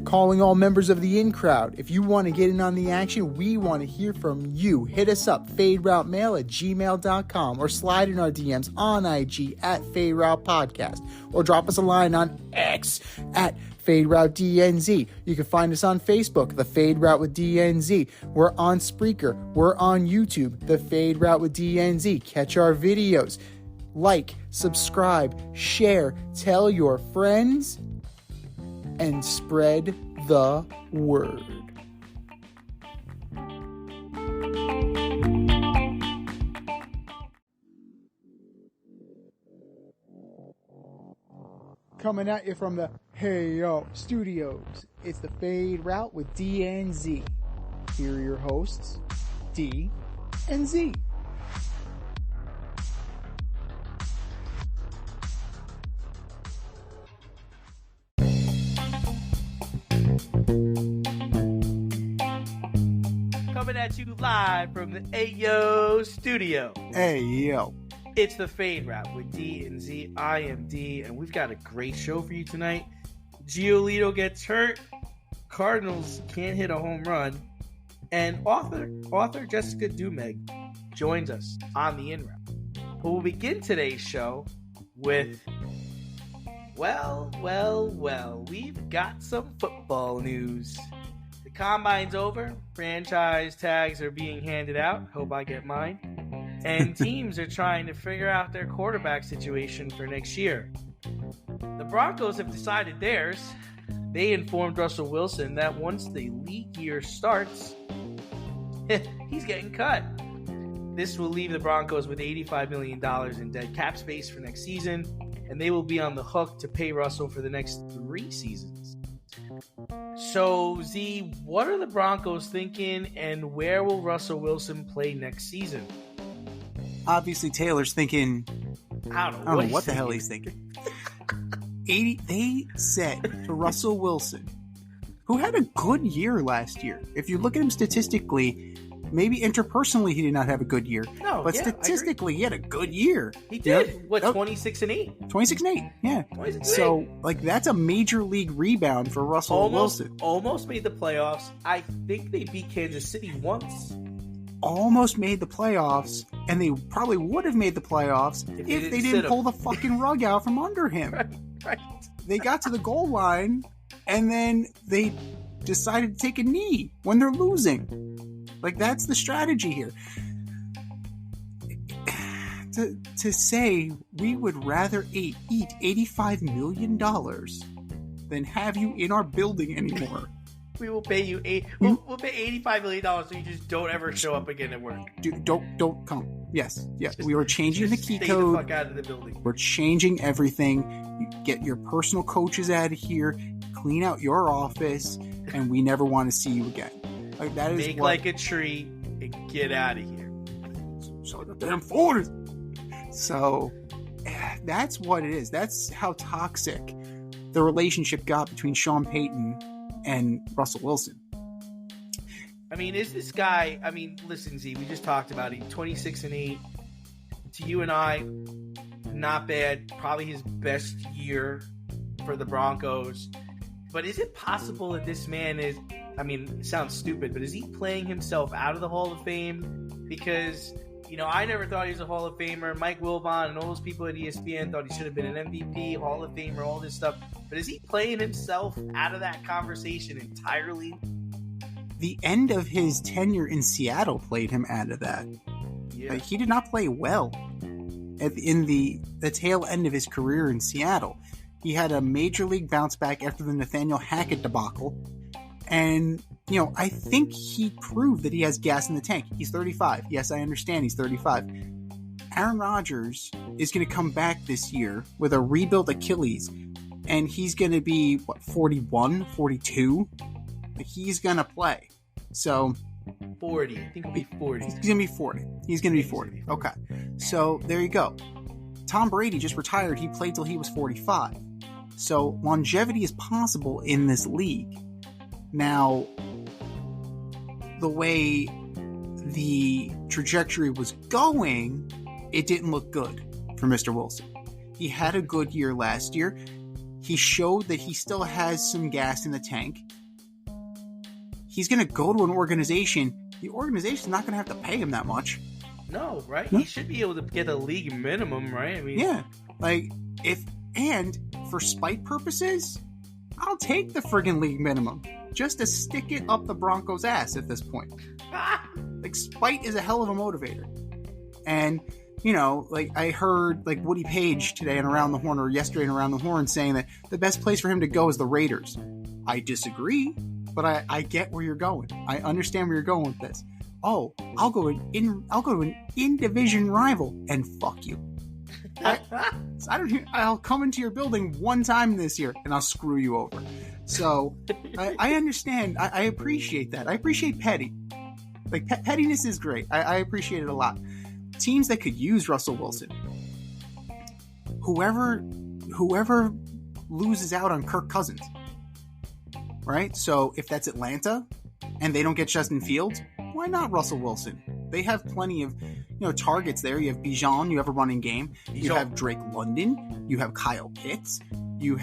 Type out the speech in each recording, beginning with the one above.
Calling all members of the in crowd. If you want to get in on the action, we want to hear from you. Hit us up, faderoutemail@gmail.com, or slide in our DMs on IG at FadeRoutePodcast, or drop us a line on X at FadeRouteDNZ. You can find us on Facebook, The Fade Route with DNZ. We're on Spreaker. We're on YouTube, The Fade Route with DNZ. Catch our videos. Like, subscribe, share, tell your friends, and spread the word. Coming at you from the Hey Yo Studios, it's the Fade Route with DNZ. Here are your hosts, D and Z. Coming at you live from the Ayo Studio. Hey yo. It's the Fade Route with D and Z. I am D, and we've got a great show for you tonight. Giolito gets hurt. Cardinals can't hit a home run. And author Jessica Duemig joins us on the in route. But we'll begin today's show with, well, we've got some football news. The combine's over. Franchise tags are being handed out. Hope I get mine. And teams are trying to figure out their quarterback situation for next year. The Broncos have decided theirs. They informed Russell Wilson that once the league year starts, he's getting cut. This will leave the Broncos with $85 million in dead cap space for next season, and they will be on the hook to pay Russell for the next 3 seasons. So, Z, what are the Broncos thinking, and where will Russell Wilson play next season? Obviously, Taylor's thinking, I don't know what the hell he's thinking. They said to Russell Wilson, who had a good year last year. If you look at him statistically, maybe interpersonally he did not have a good year. No, but statistically he had a good year. He did. What, 26-8? 26-8, yeah. 26-8. So, that's a major league rebound for Russell Wilson. Almost made the playoffs. I think they beat Kansas City once. Almost made the playoffs, and they probably would have made the playoffs if they didn't pull the fucking rug out from under him. Right. They got to the goal line, and then they decided to take a knee when they're losing. That's the strategy here. To say we would rather eat $85 million than have you in our building anymore. We will pay you we'll pay $85 million so you just don't ever show up again at work. Dude, don't come. Yes. We are changing the key code. Stay the fuck out of the building. We're changing everything. You get your personal coaches out of here, clean out your office, and we never want to see you again. That is Make like a tree and get out of here. So the damn Ford. So that's what it is. That's how toxic the relationship got between Sean Payton and Russell Wilson. I mean, is this guy... I mean, listen, Z, we just talked about it. 26-8. To you and I, not bad. Probably his best year for the Broncos. But is it possible that this man is... I mean, it sounds stupid, but is he playing himself out of the Hall of Fame? Because, I never thought he was a Hall of Famer. Mike Wilbon and all those people at ESPN thought he should have been an MVP, Hall of Famer, all this stuff. But is he playing himself out of that conversation entirely? The end of his tenure in Seattle played him out of that. Yeah. He did not play well in the tail end of his career in Seattle. He had a major league bounce back after the Nathaniel Hackett debacle. And, I think he proved that he has gas in the tank. He's 35. Yes, I understand he's 35. Aaron Rodgers is going to come back this year with a rebuilt Achilles. And he's going to be, 41, 42? He's going to play. So... 40. I think he'll be 40. He's going to be 40. He's going to be 40. Okay. So, there you go. Tom Brady just retired. He played till he was 45. So, longevity is possible in this league. Now, the way the trajectory was going, it didn't look good for Mr. Wilson. He had a good year last year. He showed that he still has some gas in the tank. he's going to go to an organization. The organization's not going to have to pay him that much. No, right? He should be able to get a league minimum, right? I mean, yeah, like and for spite purposes, I'll take the friggin' league minimum just to stick it up the Broncos' ass at this point. Like, spite is a hell of a motivator. And, you know, like, I heard, like, Woody Page today and Around the Horn, or yesterday and Around the Horn, saying that the best place for him to go is the Raiders. I disagree, but I get where you're going. I understand where you're going with this. Oh, I'll go to an in-division rival and fuck you. I'll come into your building one time this year and I'll screw you over. So I understand. I appreciate that. I appreciate petty. Like, pettiness is great. I appreciate it a lot. Teams that could use Russell Wilson. Whoever loses out on Kirk Cousins, right? So if that's Atlanta and they don't get Justin Fields, why not Russell Wilson? They have plenty of, targets there. You have Bijan, you have a running game. You have Drake London. You have Kyle Pitts. You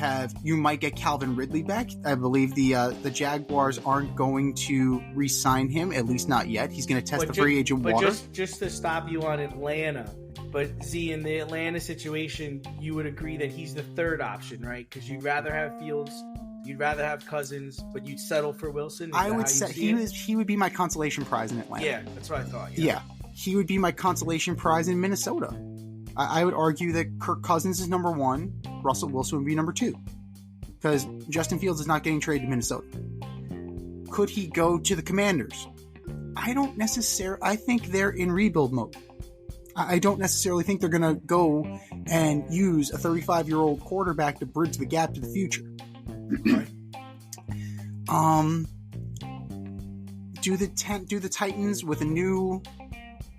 might get Calvin Ridley back. I believe the Jaguars aren't going to re-sign him, at least not yet. He's going to test the free agent water. But just to stop you on Atlanta, but see, in the Atlanta situation, you would agree that he's the third option, right? Because you'd rather have Fields, you'd rather have Cousins, but you'd settle for Wilson. I would say he would be my consolation prize in Atlanta. Yeah, that's what I thought. Yeah, he would be my consolation prize in Minnesota. I would argue that Kirk Cousins is number one, Russell Wilson would be number two, because Justin Fields is not getting traded to Minnesota. Could he go to the Commanders? I don't necessarily. I think they're in rebuild mode. I don't necessarily think they're going to go and use a 35-year-old quarterback to bridge the gap to the future. Do the Titans with a new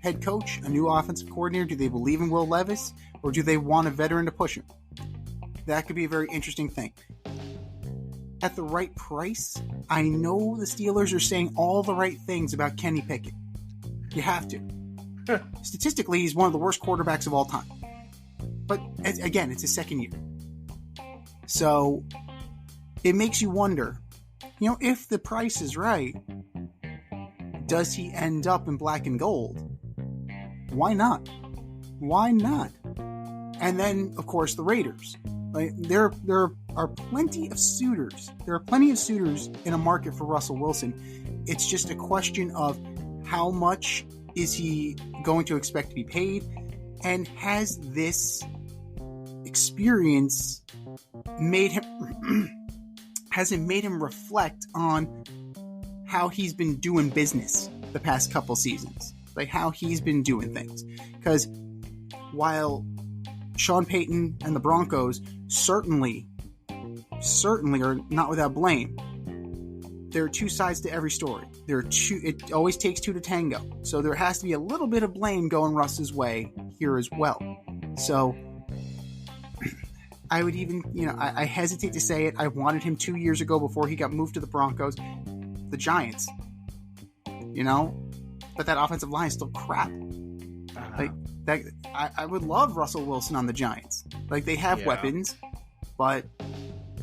head coach, a new offensive coordinator, do they believe in Will Levis, or do they want a veteran to push him? That could be a very interesting thing. At the right price, I know the Steelers are saying all the right things about Kenny Pickett. You have to. Statistically, he's one of the worst quarterbacks of all time. But again, it's his second year. So it makes you wonder, if the price is right, does he end up in black and gold? Why not? Why not? And then, of course, the Raiders. Like, there are plenty of suitors. There are plenty of suitors in a market for Russell Wilson. It's just a question of how much is he going to expect to be paid, and has this experience made him reflect on how he's been doing business the past couple seasons, like how he's been doing things. Because while Sean Payton and the Broncos certainly are not without blame, there are two sides to every story. It always takes two to tango. So there has to be a little bit of blame going Russ's way here as well. So I would even, I hesitate to say it. I wanted him 2 years ago before he got moved to the Broncos. The Giants, but that offensive line is still crap. Like that, I would love Russell Wilson on the Giants. Like, they have weapons, but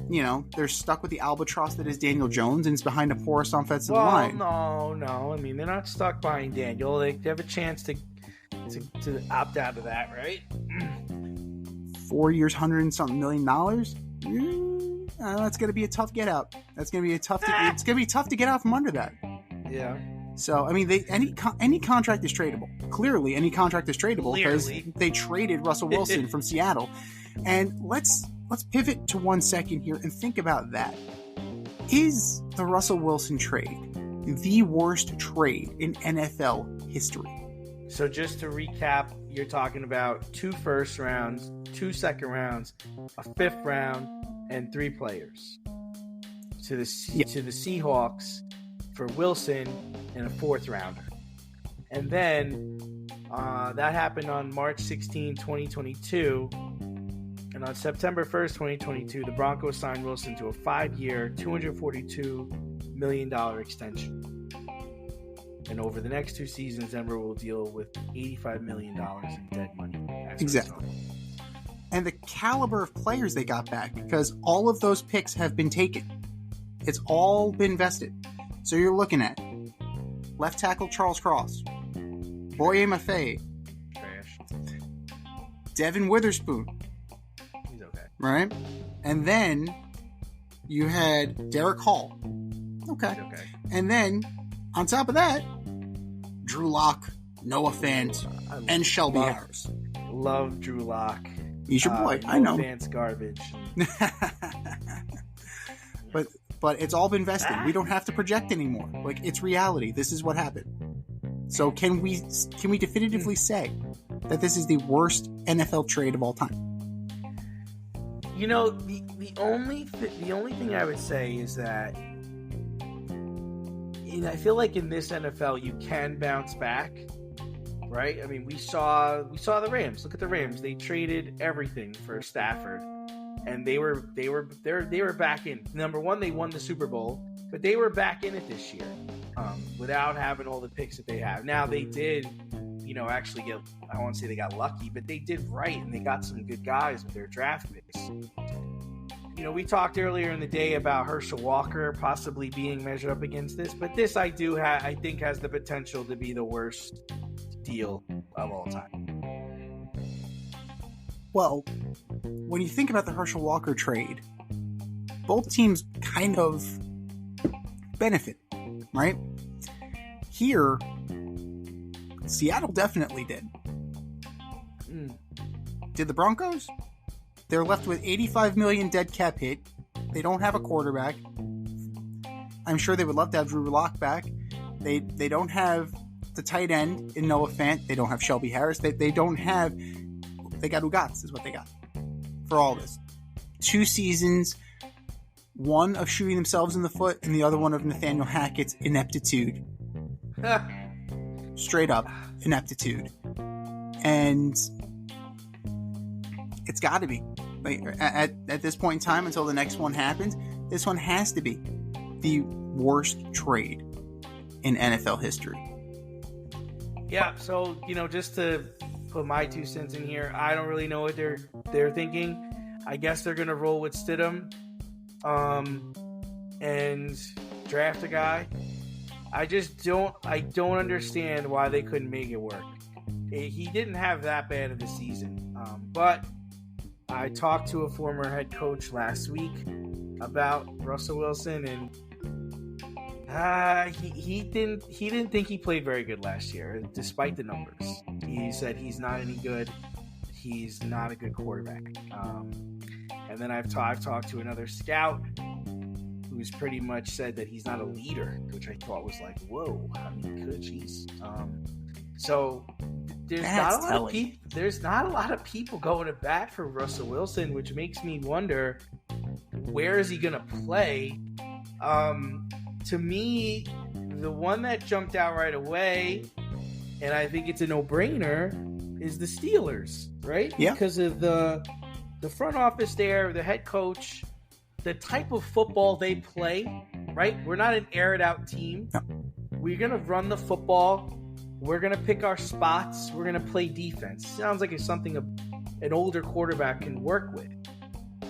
they're stuck with the albatross that is Daniel Jones, and it's behind a porous offensive line. No. I mean, they're not stuck behind Daniel. They have a chance to opt out of that, right? 4 years, $100-something million. That's going to be a tough get out. It's going to be tough to get out from under that. Yeah. So, I mean, any contract is tradable. Clearly, any contract is tradable because they traded Russell Wilson from Seattle. And let's pivot to 1 second here and think about that. Is the Russell Wilson trade the worst trade in NFL history? So just to recap, you're talking about 2 first rounds, 2 second rounds, a 5th round, and 3 players to the Seahawks for Wilson and a 4th rounder. And then that happened on March 16, 2022. And on September 1st, 2022, the Broncos signed Wilson to a 5-year, $242 million extension. And over the next 2 seasons, Denver will deal with $85 million in dead money. Exactly. And the caliber of players they got back, because all of those picks have been taken. It's all been vested. So you're looking at left tackle Charles Cross, Boye Mafe, Trash. Devin Witherspoon, He's okay. right? And then you had Derek Hall. Okay. He's okay. And then, on top of that, Drew Lock, Noah Fant, and Shelby Harris. Love Drew Lock. He's your boy. I know. Fant's garbage. But it's all been vested. We don't have to project anymore. Like, it's reality. This is what happened. So can we definitively say that this is the worst NFL trade of all time? You know, the only thing I would say is that I feel like in this NFL you can bounce back, right? I mean, we saw the Rams. Look at the Rams. They traded everything for Stafford, and they were back in. Number one, they won the Super Bowl, but they were back in it this year without having all the picks that they have. Now they did, actually get. I won't say they got lucky, but they did right, and they got some good guys with their draft picks. We talked earlier in the day about Herschel Walker possibly being measured up against this, but this I think has the potential to be the worst deal of all time. Well, when you think about the Herschel Walker trade, both teams kind of benefit, right? Here, Seattle definitely did. Did the Broncos? They're left with $85 million dead cap hit. They don't have a quarterback. I'm sure they would love to have Drew Lock back. They don't have the tight end in Noah Fant. They don't have Shelby Harris. They got Ugats is what they got for all this. 2 seasons, one of shooting themselves in the foot and the other one of Nathaniel Hackett's ineptitude. Straight up ineptitude. And it's got to be. Like, at this point in time, until the next one happens, this one has to be the worst trade in NFL history. Yeah, so, just to put my 2 cents in here, I don't really know what they're thinking. I guess they're going to roll with Stidham and draft a guy. I don't understand why they couldn't make it work. He didn't have that bad of a season, but I talked to a former head coach last week about Russell Wilson, and he didn't think he played very good last year, despite the numbers. He said he's not any good. He's not a good quarterback. And then I've talked to another scout who's pretty much said that he's not a leader, which I thought was like, whoa, I mean, good, jeez. So there's not a lot of people going to bat for Russell Wilson, which makes me wonder, where is he going to play? To me, the one that jumped out right away, and I think it's a no-brainer, is the Steelers, right? Yeah. Because of the front office there, the head coach, the type of football they play, right? We're not an air-it-out team. No. We're going to run the football. We're going to pick our spots. We're going to play defense. Sounds like it's something an older quarterback can work with.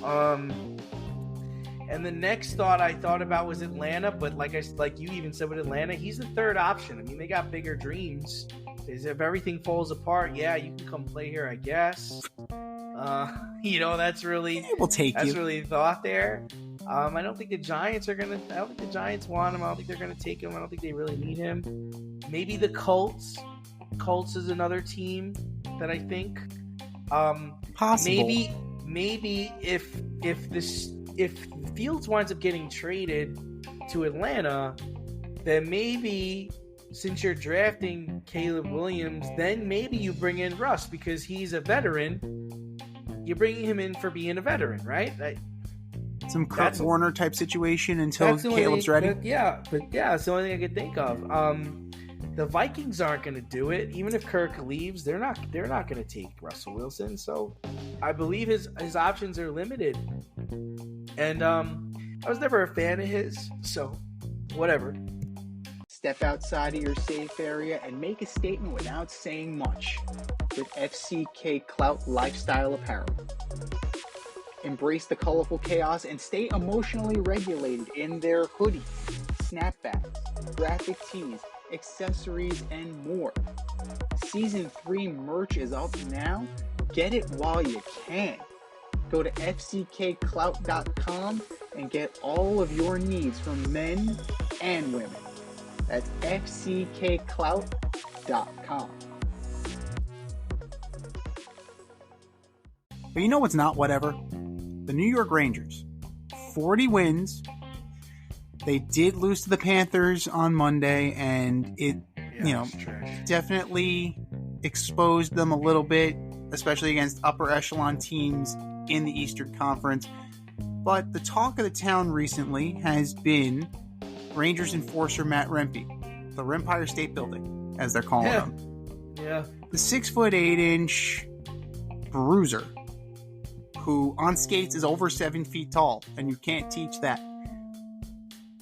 And the next thought I thought about was Atlanta, but like you even said with Atlanta, he's the third option. I mean, they got bigger dreams. If everything falls apart, yeah, you can come play here, I guess. That's really we'll take that's you. really the thought there. I don't think the Giants want him. I don't think they're gonna take him. I don't think they really need him. Maybe the Colts. Colts is another team that I think. Possible. Maybe if Fields winds up getting traded to Atlanta, then maybe since you're drafting Caleb Williams, then maybe you bring in Russ because he's a veteran. You're bringing him in for being a veteran, right? Some Kurt Warner type situation until Caleb's ready. That's the only thing I could think of. The Vikings aren't going to do it. Even if Kirk leaves, they're not going to take Russell Wilson. So I believe his options are limited. And I was never a fan of his, so whatever. Step outside of your safe area and make a statement without saying much with FCK Clout Lifestyle Apparel. Embrace the colorful chaos and stay emotionally regulated in their hoodies, snapbacks, graphic tees, accessories, and more. Season 3 merch is up now. Get it while you can. Go to fckclout.com and get all of your needs from men and women. That's fckclout.com. But you know what's not whatever? The New York Rangers. 40 wins. They did lose to the Panthers on Monday, and it, definitely exposed them a little bit, especially against upper echelon teams in the Eastern Conference. But the talk of the town recently has been Rangers enforcer Matt Rempe, the Rempire State Building, as they're calling him. Yeah. The 6'8" bruiser, who on skates is over 7 feet tall, and you can't teach that,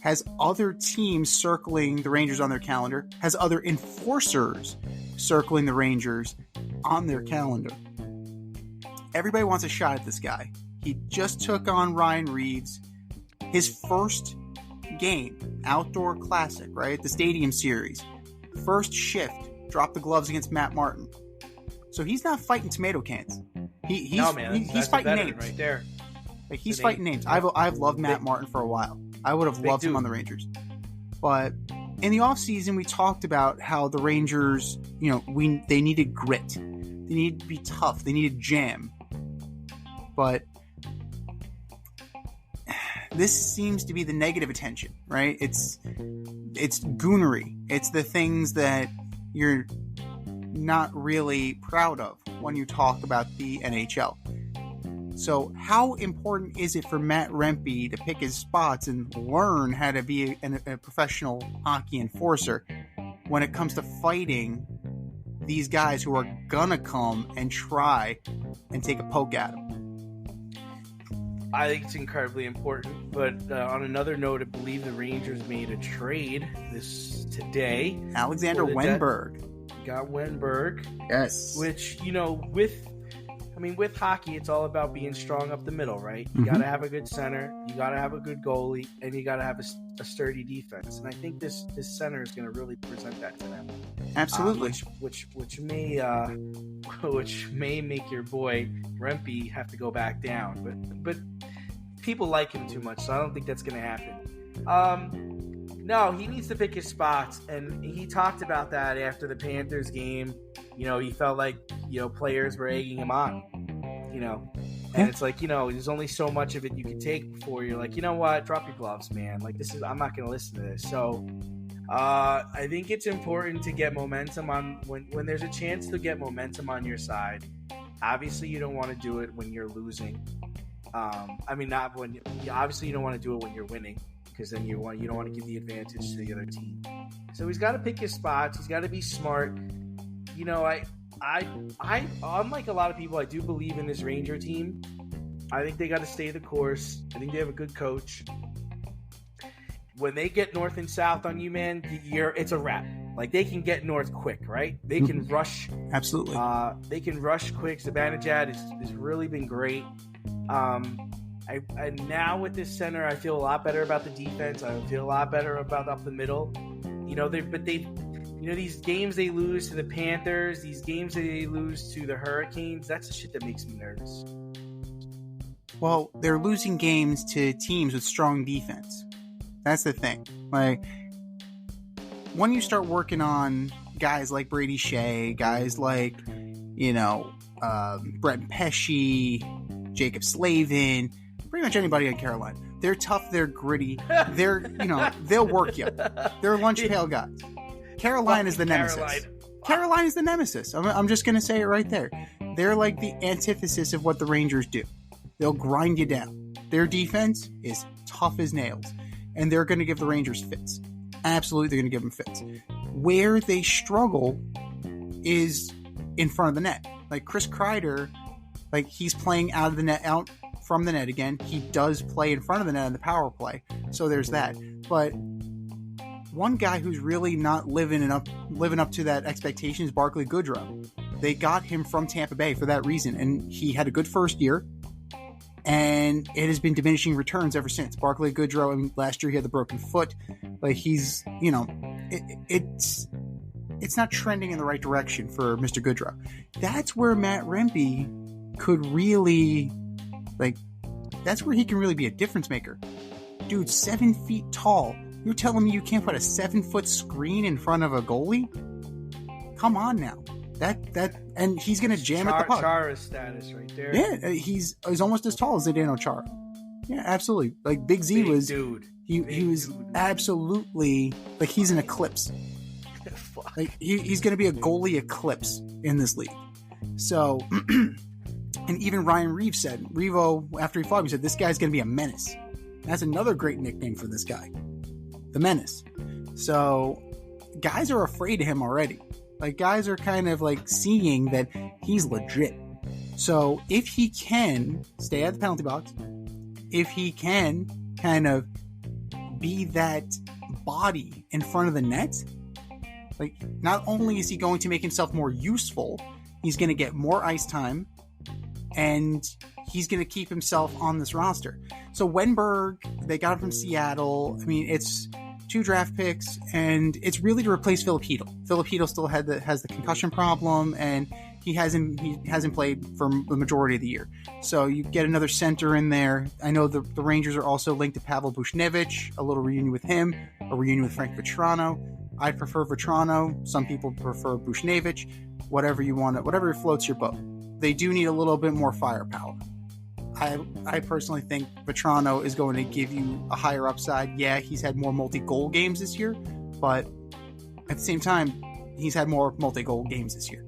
has other teams circling the Rangers on their calendar, has other enforcers circling the Rangers on their calendar. Everybody wants a shot at this guy. He just took on Ryan Reeves. His first game, outdoor classic, right? The Stadium Series. First shift, dropped the gloves against Matt Martin. So he's not fighting tomato cans. He's fighting names right there. Like, he's fighting names. I've loved Matt Martin for a while. I would have loved him on the Rangers. But in the offseason, we talked about how the Rangers, they needed grit. They needed to be tough. They needed jam. But this seems to be the negative attention, right? It's goonery. It's the things that you're not really proud of when you talk about the NHL. So how important is it for Matt Rempe to pick his spots and learn how to be a professional hockey enforcer when it comes to fighting these guys who are gonna come and try and take a poke at him? I think it's incredibly important. But on another note, I believe the Rangers made a trade today. Alexander Wenberg. Got Wenberg. Yes. Which, with hockey, it's all about being strong up the middle, right? You got to have a good center, you got to have a good goalie, and you got to have a sturdy defense. And I think this center is going to really present that to them. Absolutely. Which may make your boy Rempe have to go back down, but people like him too much, so I don't think that's going to happen. No, he needs to pick his spots, and he talked about that after the Panthers game. He felt like players were egging him on. And it's like, there's only so much of it you can take before you're like, you know what, drop your gloves, man. Like, I'm not going to listen to this. So I think it's important to get momentum on when there's a chance to get momentum on your side. Obviously, you don't want to do it when you're losing. Obviously you don't want to do it when you're winning, because then you don't want to give the advantage to the other team. So he's got to pick his spots. He's got to be smart. I unlike a lot of people, I do believe in this Ranger team. I think they got to stay the course. I think they have a good coach. When they get north and south on you, man, it's a wrap. Like, they can get north quick, right? They can rush. Absolutely. They can rush quick. Zibanejad has really been great. I now with this center, I feel a lot better about the defense. I feel a lot better about up the middle. These games they lose to the Panthers, these games they lose to the Hurricanes, that's the shit that makes me nervous. Well, they're losing games to teams with strong defense. That's the thing. Like, when you start working on guys like Brady Shea, guys like, Brett Pesce, Jacob Slavin, pretty much anybody in Carolina. They're tough, they're gritty, they'll work you. They're lunch pail guys. Carolina is the nemesis. Carolina is the nemesis. I'm just going to say it right there. They're like the antithesis of what the Rangers do. They'll grind you down. Their defense is tough as nails, and they're going to give the Rangers fits. Absolutely, they're going to give them fits. Where they struggle is in front of the net. Like Chris Kreider, like, he's playing out from the net again. He does play in front of the net on the power play, so there's that. But one guy who's really not living up to that expectation is Barclay Goodrow. They got him from Tampa Bay for that reason, and he had a good first year. And and it has been diminishing returns ever since. Barclay Goodrow, I mean, last year he had the broken foot. Like, he's, it's not trending in the right direction for Mr. Goodrow. That's where Matt Rempe could really, that's where he can really be a difference maker. Dude, 7 feet tall. You're telling me you can't put a 7-foot screen in front of a goalie? Come on now. And he's going to jam at the puck. Chara status right there. Yeah, he's almost as tall as Zdeno Chara. Yeah, absolutely. Like, Big Z was... Dude. He was absolutely... Like, he's an eclipse. Fuck. Like, he's going to be a goalie eclipse in this league. So... And even Ryan Reeves said, Revo, after he fought him, he said, this guy's going to be a menace. That's another great nickname for this guy. The Menace. So, guys are afraid of him already. Like, guys are kind of, like, seeing that he's legit. So, if he can stay at the penalty box, if he can kind of be that body in front of the net, like, not only is he going to make himself more useful, he's going to get more ice time, and he's going to keep himself on this roster. So Wenberg, they got him from Seattle. I mean, it's 2 draft picks, and it's really to replace Filipino. Filipino still has the concussion problem, and he hasn't played for the majority of the year. So you get another center in there. I know the Rangers are also linked to Pavel Buchnevich, a little reunion with him, a reunion with Frank Vetrano. I prefer Vetrano. Some people prefer Buchnevich. Whatever you want, whatever floats your boat. They do need a little bit more firepower. I personally think Vetrano is going to give you a higher upside. Yeah, he's had more multi-goal games this year, but at the same time, he's had more multi-goal games this year.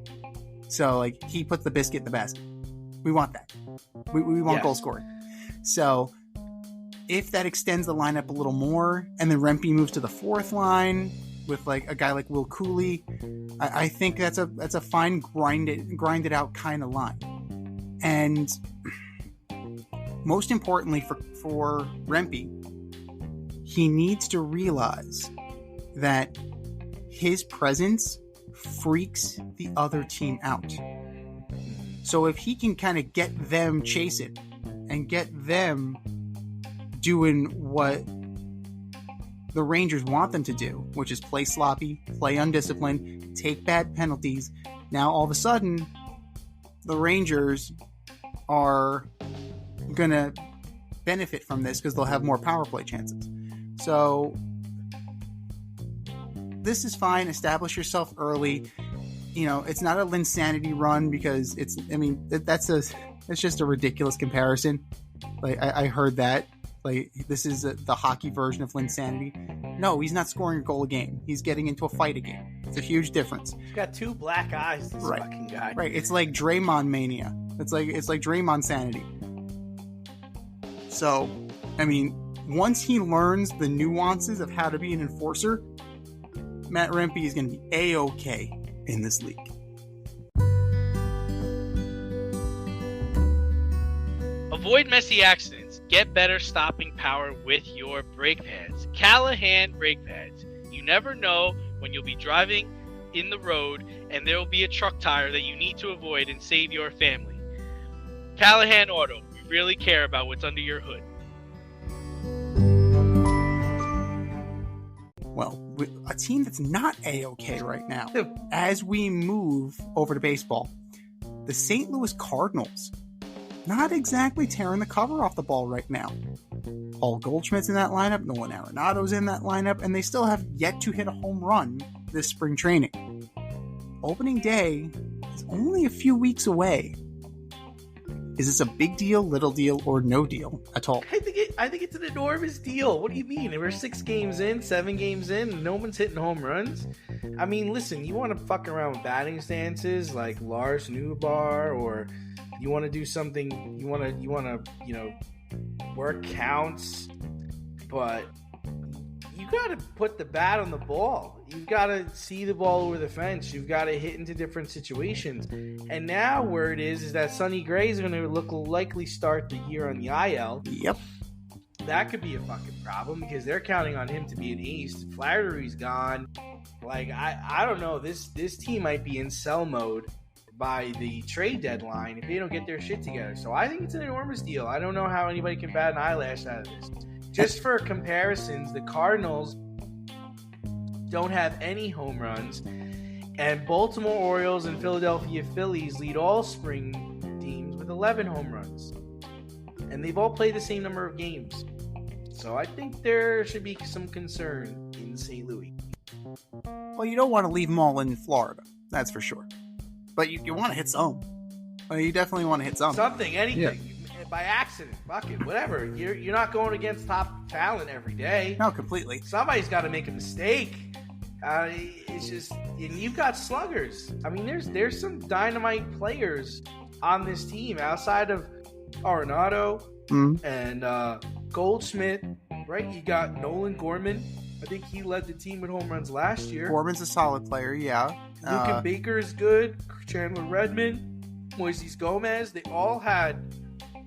So, like, he puts the biscuit in the basket. We want that. We want goal scoring. So, if that extends the lineup a little more, and then Rempe moves to the 4th line with, like, a guy like Will Cooley, I think that's a fine grinded out kind of line. And most importantly for Rempe, he needs to realize that his presence freaks the other team out. So if he can kind of get them chasing and get them doing what the Rangers want them to do, which is play sloppy, play undisciplined, take bad penalties, now all of a sudden the Rangers are going to benefit from this because they'll have more power play chances. So this is fine. Establish yourself early. It's not a Linsanity run because it's just a ridiculous comparison. Like, I heard that. Like, this is the hockey version of Linsanity. No, he's not scoring a goal a game. He's getting into a fight a game. It's a huge difference. He's got 2 black eyes, this fucking guy. Right. It's like Draymond mania. It's like Draymond sanity. So, I mean, once he learns the nuances of how to be an enforcer, Matt Rempe is going to be A-okay in this league. Avoid messy accidents. Get better stopping power with your brake pads. Callahan brake pads. You never know when you'll be driving in the road and there will be a truck tire that you need to avoid and save your family. Callahan Auto. We really care about what's under your hood. Well, a team that's not A-okay right now, as we move over to baseball, the St. Louis Cardinals, not exactly tearing the cover off the ball right now. Paul Goldschmidt's in that lineup, Nolan Arenado's in that lineup, and they still have yet to hit a home run this spring training. Opening day is only a few weeks away. Is this a big deal, little deal, or no deal at all? I think it's an enormous deal. What do you mean? We're 6 games in, 7 games in, and no one's hitting home runs? I mean, listen, you want to fuck around with batting stances like Lars Newbar, or you want to do something, you want to work counts, but you got to put the bat on the ball. You've got to see the ball over the fence. You've got to hit into different situations. And now where it is that Sonny Gray is going to likely start the year on the IL. Yep. That could be a fucking problem because they're counting on him to be an ace. Flattery's gone. Like, I don't know. This team might be in sell mode by the trade deadline if they don't get their shit together. So I think it's an enormous deal. I don't know how anybody can bat an eyelash out of this. Just for comparisons, the Cardinals don't have any home runs, and Baltimore Orioles and Philadelphia Phillies lead all spring teams with 11 home runs. And they've all played the same number of games. So I think there should be some concern in St. Louis. Well, you don't want to leave them all in Florida, that's for sure. But you want to hit some. Well, you definitely want to hit some. Something, anything. Yeah. By accident, fuck it, whatever. You're not going against top talent every day. No, completely. Somebody's got to make a mistake. It's just, and you've got sluggers. I mean, there's some dynamite players on this team outside of Arenado and Goldschmidt, right? You got Nolan Gorman. I think he led the team with home runs last year. Gorman's a solid player, yeah. Luke Baker is good. Chandler Redmond, Moises Gomez. They all had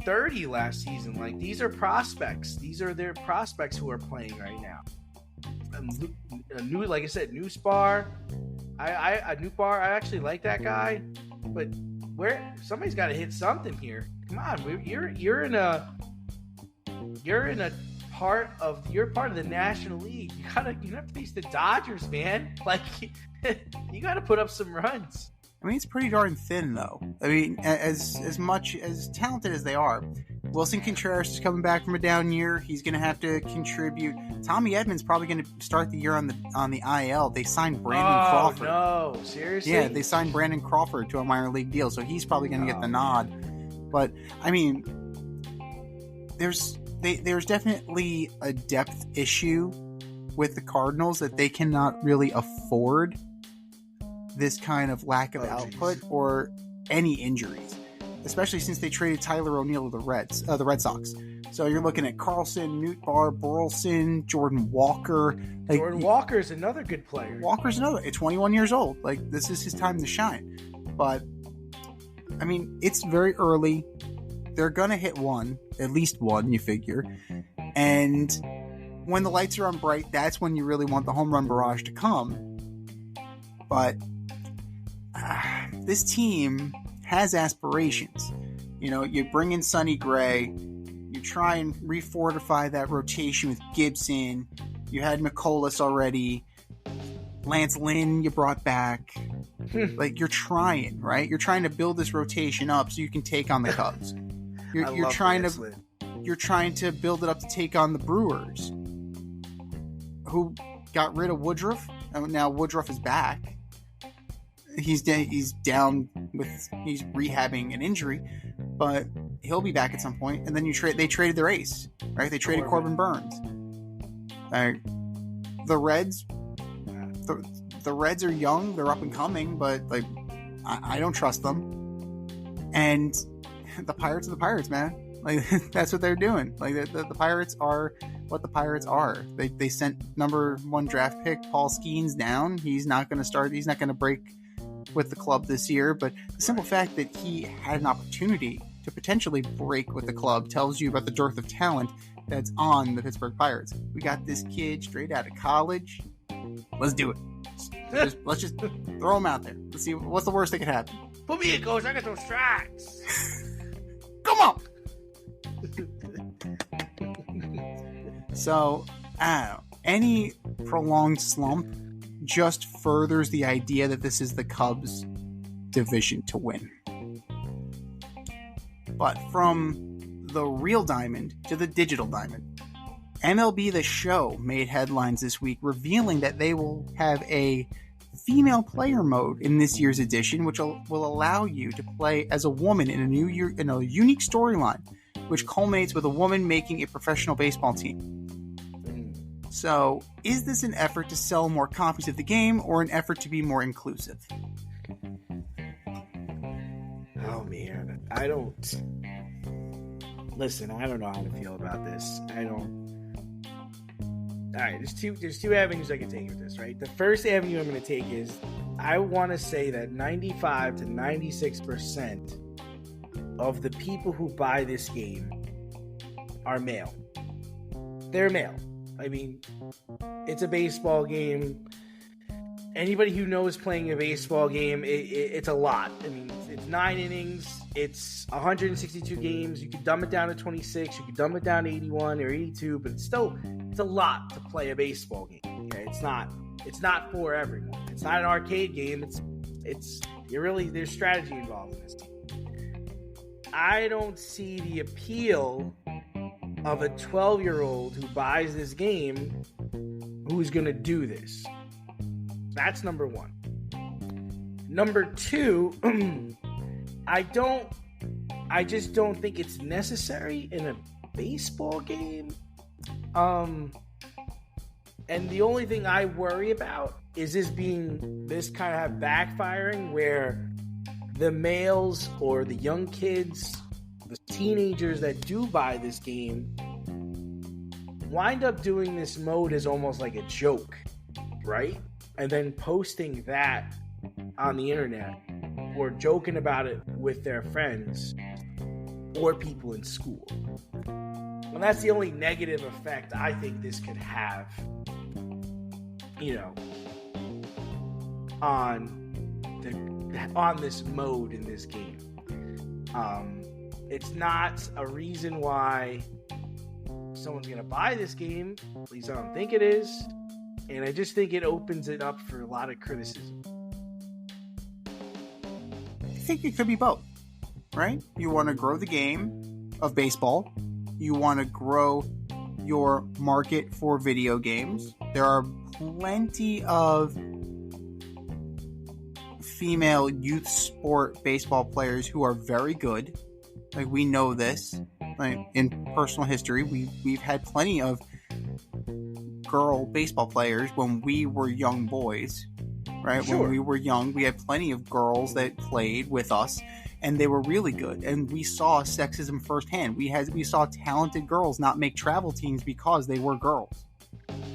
30 last season. Like, these are prospects. These are their prospects who are playing right now. Like I said, Newsbar. Newsbar. I actually like that guy, but somebody's got to hit something here. Come on, you're in a part of the National League. You have to face the Dodgers, man. Like, you got to put up some runs. I mean, it's pretty darn thin, though. I mean, as much as talented as they are, Wilson Contreras is coming back from a down year. He's going to have to contribute. Tommy Edmonds probably going to start the year on the IL. They signed Brandon Crawford. Oh no, seriously? Yeah, they signed Brandon Crawford to a minor league deal, so he's probably going to get the nod. But I mean, there's definitely a depth issue with the Cardinals that they cannot really afford this kind of lack of output or any injuries, especially since they traded Tyler O'Neill to the Red Sox. So you're looking at Carlson, Nootbaar, Burleson, Jordan Walker. Jordan Walker's another good player. Walker's another. At 21 years old, like, this is his time to shine. But I mean, it's very early. They're gonna hit at least one, you figure. And when the lights are on bright, that's when you really want the home run barrage to come. But this team has aspirations. You know, you bring in Sonny Gray, you try and refortify that rotation with Gibson. You had McCollus already. Lance Lynn you brought back. Like, you're trying, right? You're trying to build this rotation up so you can take on the Cubs. You're trying to build it up to take on the Brewers, who got rid of Woodruff. And now Woodruff is back. He's down with, he's rehabbing an injury, but he'll be back at some point. And then they traded their ace, right? They traded Corbin Burns. The Reds, the Reds are young, they're up and coming, but like, I don't trust them. And the Pirates are the Pirates, man. Like, that's what they're doing. Like, the Pirates are what the Pirates are. They sent number 1 draft pick Paul Skeens down. He's not going to break with the club this year, but the simple fact that he had an opportunity to potentially break with the club tells you about the dearth of talent that's on the Pittsburgh Pirates. We got this kid straight out of college. Let's do it. Let's just throw him out there. Let's see what's the worst that could happen. Put me in, coach. I got those strikes. Come on. So, I don't know. Any prolonged slump just furthers the idea that this is the Cubs' division to win. But from the real diamond to the digital diamond, MLB The Show made headlines this week revealing that they will have a female player mode in this year's edition, which will allow you to play as a woman in a unique storyline, which culminates with a woman making a professional baseball team. So, is this an effort to sell more copies of the game or an effort to be more inclusive? Oh man, I don't know how to feel about this. Alright, there's two avenues I can take with this, right? The first avenue I'm going to take is, I want to say that 95 to 96% of the people who buy this game are male. They're male. I mean, it's a baseball game, anybody who knows playing a baseball game, it's a lot. I mean, it's 9 innings. It's 162 games. You can dumb it down to 26. You can dumb it down to 81 or 82, but it's a lot to play a baseball game. Okay? It's not for everyone. It's not an arcade game. There's strategy involved in this game. I don't see the appeal of a 12-year-old who buys this game who's going to do this. That's number one. Number two, I just don't think it's necessary in a baseball game. And the only thing I worry about is this kind of backfiring where the males or the young kids, the teenagers that do buy this game wind up doing this mode as almost like a joke, right? And then posting that on the internet or joking about it with their friends or people in school. And that's the only negative effect I think this could have, on this mode in this game. It's not a reason why someone's going to buy this game. At least I don't think it is. And I just think it opens it up for a lot of criticism. I think it could be both, right? You want to grow the game of baseball. You want to grow your market for video games. There are plenty of female youth sport baseball players who are very good. Like, we know this. Like, in personal history, we've had plenty of girl baseball players when we were young boys, right? Sure. When we were young, we had plenty of girls that played with us, and they were really good. And we saw sexism firsthand. We saw talented girls not make travel teams because they were girls.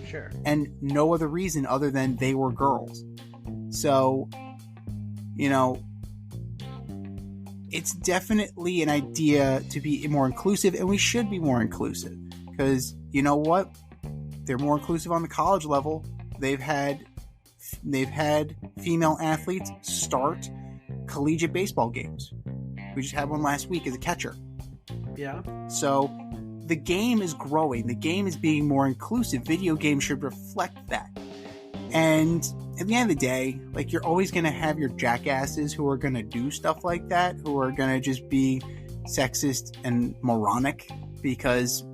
Sure. And no other reason other than they were girls. So, it's definitely an idea to be more inclusive, and we should be more inclusive. Because, you know what? They're more inclusive on the college level. They've had female athletes start collegiate baseball games. We just had one last week as a catcher. Yeah. So the game is growing. The game is being more inclusive. Video games should reflect that. And at the end of the day, like, you're always going to have your jackasses who are going to do stuff like that, who are going to just be sexist and moronic, because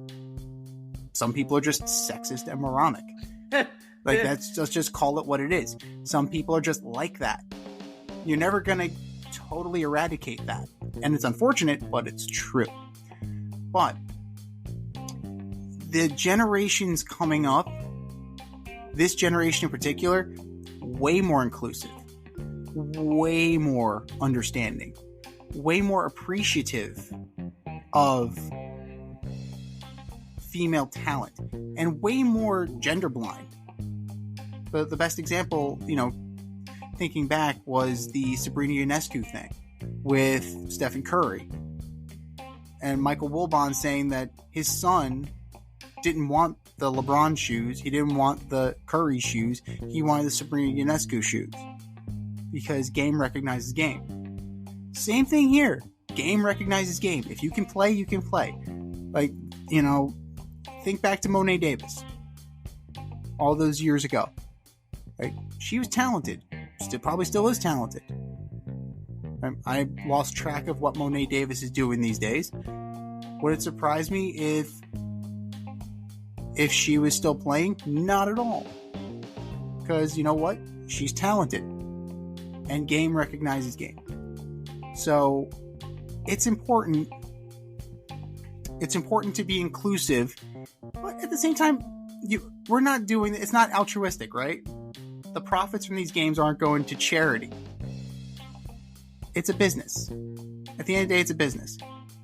some people are just sexist and moronic. Like, let's just call it what it is. Some people are just like that. You're never going to totally eradicate that. And it's unfortunate, but it's true. But the generations coming up, this generation in particular, way more inclusive, way more understanding, way more appreciative of female talent, and way more gender blind. The best example, thinking back, was the Sabrina Ionescu thing with Stephen Curry. And Michael Wilbon saying that his son didn't want the LeBron shoes. He didn't want the Curry shoes. He wanted the Sabrina Ionescu shoes. Because game recognizes game. Same thing here. Game recognizes game. If you can play, you can play. Like, think back to Monet Davis. All those years ago. Right? She was talented. Probably still is talented. I lost track of what Monet Davis is doing these days. Would it surprise me if she was still playing? Not at all. Because you know what? She's talented. And game recognizes game. So it's important. It's important to be inclusive. But at the same time, we're not doing it. It's not altruistic, right? The profits from these games aren't going to charity. It's a business. At the end of the day, it's a business.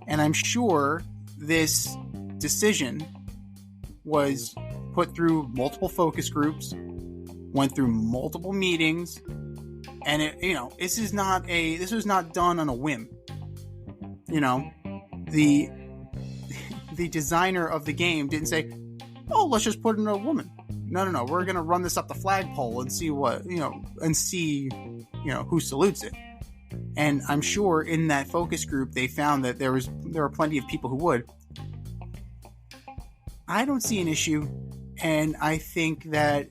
And I'm sure this decision was put through multiple focus groups, went through multiple meetings, and this was not done on a whim. The designer of the game didn't say, "Oh, let's just put in a woman." no, we're going to run this up the flagpole and see who salutes it. And I'm sure in that focus group, they found that there were plenty of people who would. I don't see an issue. And I think that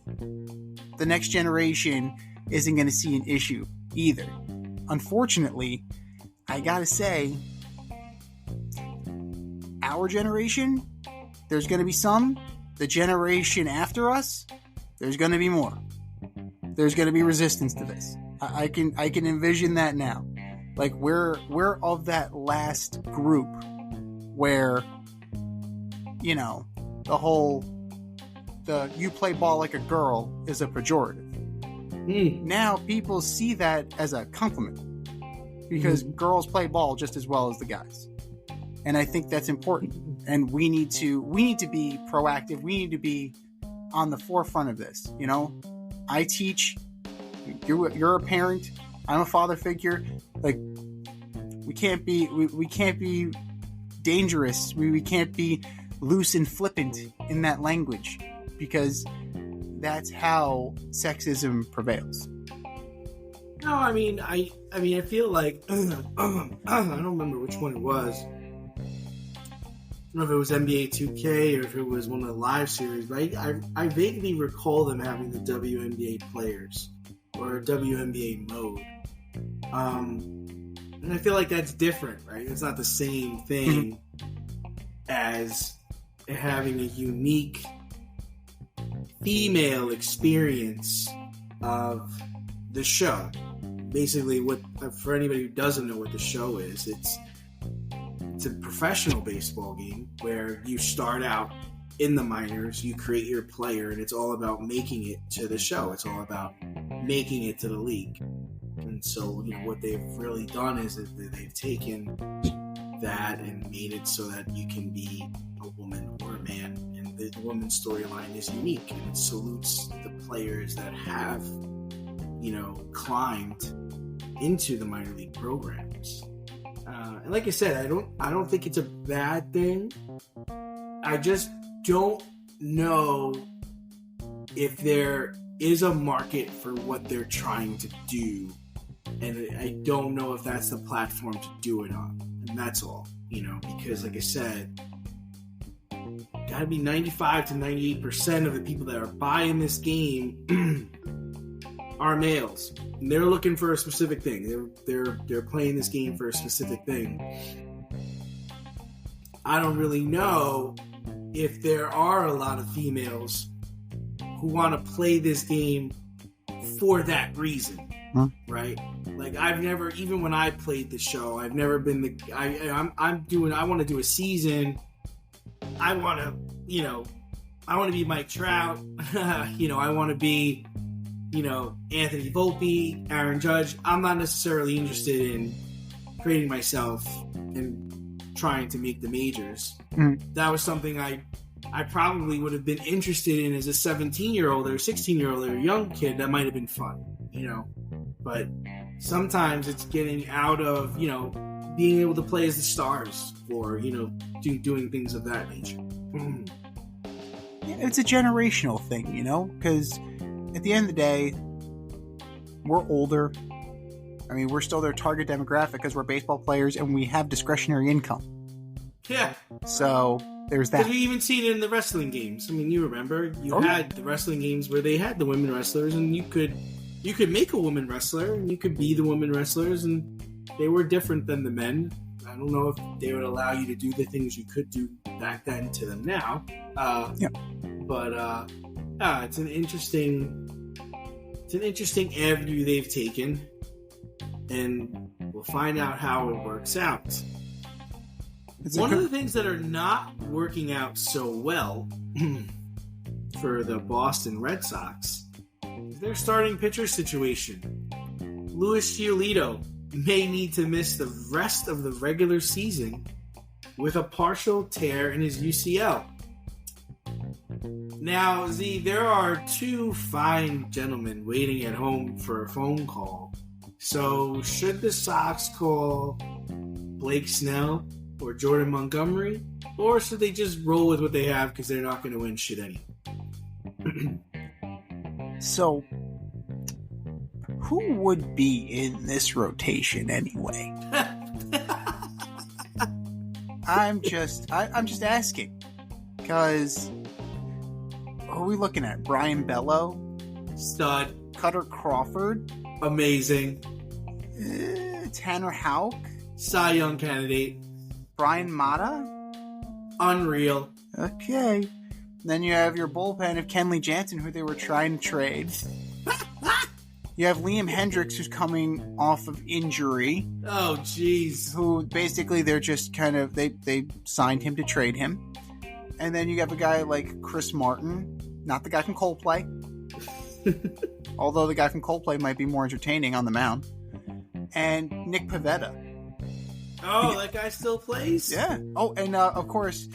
the next generation isn't going to see an issue either. Unfortunately, I got to say, our generation, there's going to be some. The generation after us, there's going to be more. There's going to be resistance to this. I can envision that now. Like we're of that last group where, the you play ball like a girl is a pejorative. Now people see that as a compliment because girls play ball just as well as the guys. And I think that's important. And we need to be proactive. We need to be on the forefront of this. I teach. You're a parent. I'm a father figure. Like we can't be dangerous. We can't be loose and flippant in that language because that's how sexism prevails. No, I feel like I don't remember which one it was. I don't know if it was NBA 2K or if it was one of the live series, but I vaguely recall them having the WNBA players or WNBA mode. And I feel like that's different, right? It's not the same thing as having a unique female experience of the show. Basically, for anybody who doesn't know what the show is, it's a professional baseball game where you start out in the minors, you create your player, and it's all about making it to the show. It's all about making it to the league. And so, what they've really done is that they've taken that and made it so that you can be a woman or a man. And the woman's storyline is unique, and it salutes the players that have, climbed into the minor league programs. And like I said, I don't think it's a bad thing. I just don't know if there is a market for what they're trying to do, and I don't know if that's the platform to do it on. And that's all, because like I said, gotta be 95 to 98% of the people that are buying this game are males. And they're looking for a specific thing. They're playing this game for a specific thing. I don't really know if there are a lot of females who want to play this game for that reason, right? Like I've never, even when I played the show, I've never been I want to do a season. I want to be Mike Trout. I want to be, Anthony Volpe, Aaron Judge. I'm not necessarily interested in creating myself and trying to make the majors. That was something I probably would have been interested in as a 17-year-old or 16-year-old or a young kid. That might have been fun, But sometimes it's getting out of, being able to play as the stars or, doing things of that nature. Yeah, it's a generational thing, because at the end of the day, we're older. I mean, we're still their target demographic because we're baseball players and we have discretionary income. Yeah. So there's that. Because we even seen it in the wrestling games. I mean, you remember you had the wrestling games where they had the women wrestlers, and you could make a woman wrestler and you could be the women wrestlers, and they were different than the men. I don't know if they would allow you to do the things you could do back then to them now. But it's an interesting avenue they've taken, and we'll find out how it works out. One of the things that are not working out so well for the Boston Red Sox is their starting pitcher situation. Luis Giolito may need to miss the rest of the regular season with a partial tear in his UCL. Now, Z, there are two fine gentlemen waiting at home for a phone call. So, should the Sox call Blake Snell or Jordan Montgomery? Or should they just roll with what they have because they're not going to win shit anyway? So, who would be in this rotation anyway? I'm just asking, because who are we looking at? Brian Bello, Stud. Cutter Crawford, Amazing. Tanner Houck, Cy Young candidate. Brian Mata. Unreal. Okay. Then you have your bullpen of Kenley Jansen, who they were trying to trade. You have Liam Hendricks, who's coming off of injury. Oh, jeez. Who basically they're just kind of they signed him to trade him. And then you have a guy like Chris Martin, not the guy from Coldplay. Although the guy from Coldplay might be more entertaining on the mound. And Nick Pivetta. Oh, that guy still plays? Yeah. Oh, and of course,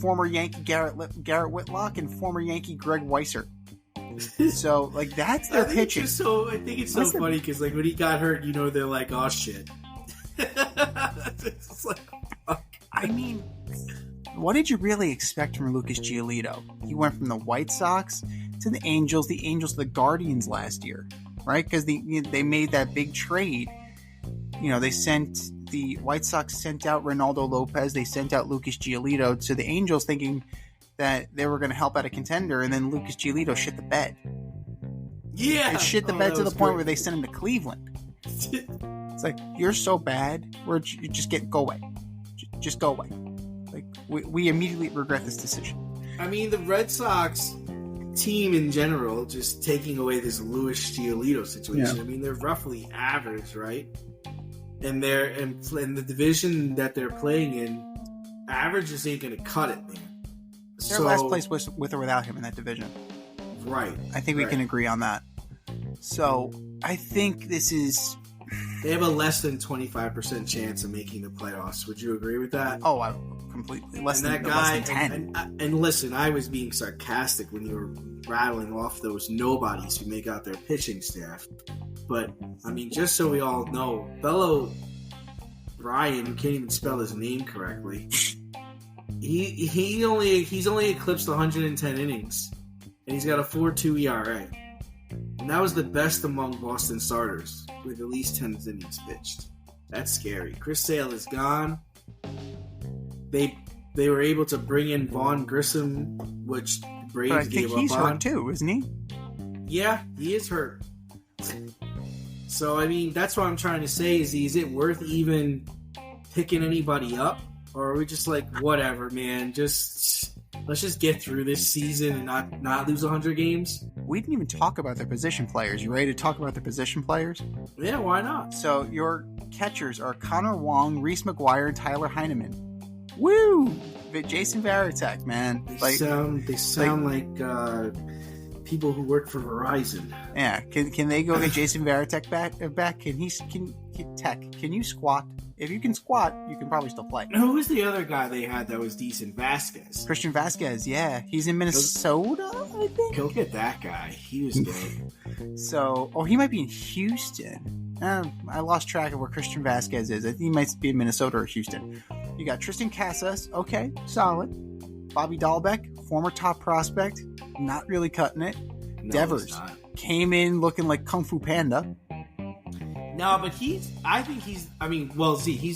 former Yankee Garrett Whitlock and former Yankee Greg Weissert. So, that's their pitching. I think it's so funny because, when he got hurt, they're like, oh, shit. It's like, fuck. I mean, what did you really expect from Lucas Giolito? He went from the White Sox to the Angels to the Guardians last year, right? Because they made that big trade. The White Sox sent out Ronaldo Lopez. They sent out Lucas Giolito to the Angels thinking that they were going to help out a contender, and then Lucas Giolito shit the bed. Yeah. It shit the bed to the point where they sent him to Cleveland. It's like, you're so bad, you just go away. Just go away. We immediately regret this decision. I mean, the Red Sox team in general, just taking away this Luis Giolito situation, Yeah. I mean, they're roughly average, right? And they're in the division that they're playing in, average just ain't going to cut it, man. They're last place with or without him in that division. Right. I think we can agree on that. So, I think this is... They have a less than 25% chance of making the playoffs. Would you agree with that? Oh, I completely. Less than 10. And listen, I was being sarcastic when you were rattling off those nobodies who make out their pitching staff. But, I mean, just so we all know, fellow Brian, who can't even spell his name correctly, he's only eclipsed 110 innings, and he's got a 4.2 ERA. And that was the best among Boston starters, with at least 10 innings pitched. That's scary. Chris Sale is gone. They were able to bring in Vaughn Grissom, which the Braves gave up on. He's hurt too, isn't he? Yeah, he is hurt. So, I mean, that's what I'm trying to say is it worth even picking anybody up? Or are we just like, whatever, man, let's just get through this season and not lose 100 games? We didn't even talk about their position players. You ready to talk about their position players? Yeah, why not? So, your catchers are Connor Wong, Reese McGuire, and Tyler Heineman. Woo! Jason Varitek, man. They sound like people who work for Verizon. Yeah, can they go get Jason Varitek back? Can you squat? If you can squat, you can probably still play. Who was the other guy they had that was decent? Vasquez. Christian Vasquez, yeah. He's in Minnesota, I think. Go get that guy. He was good. So, he might be in Houston. I lost track of where Christian Vasquez is. I think he might be in Minnesota or Houston. You got Tristan Casas, okay, solid. Bobby Dahlbeck, former top prospect, not really cutting it. No, Devers came in looking like Kung Fu Panda. No, but he's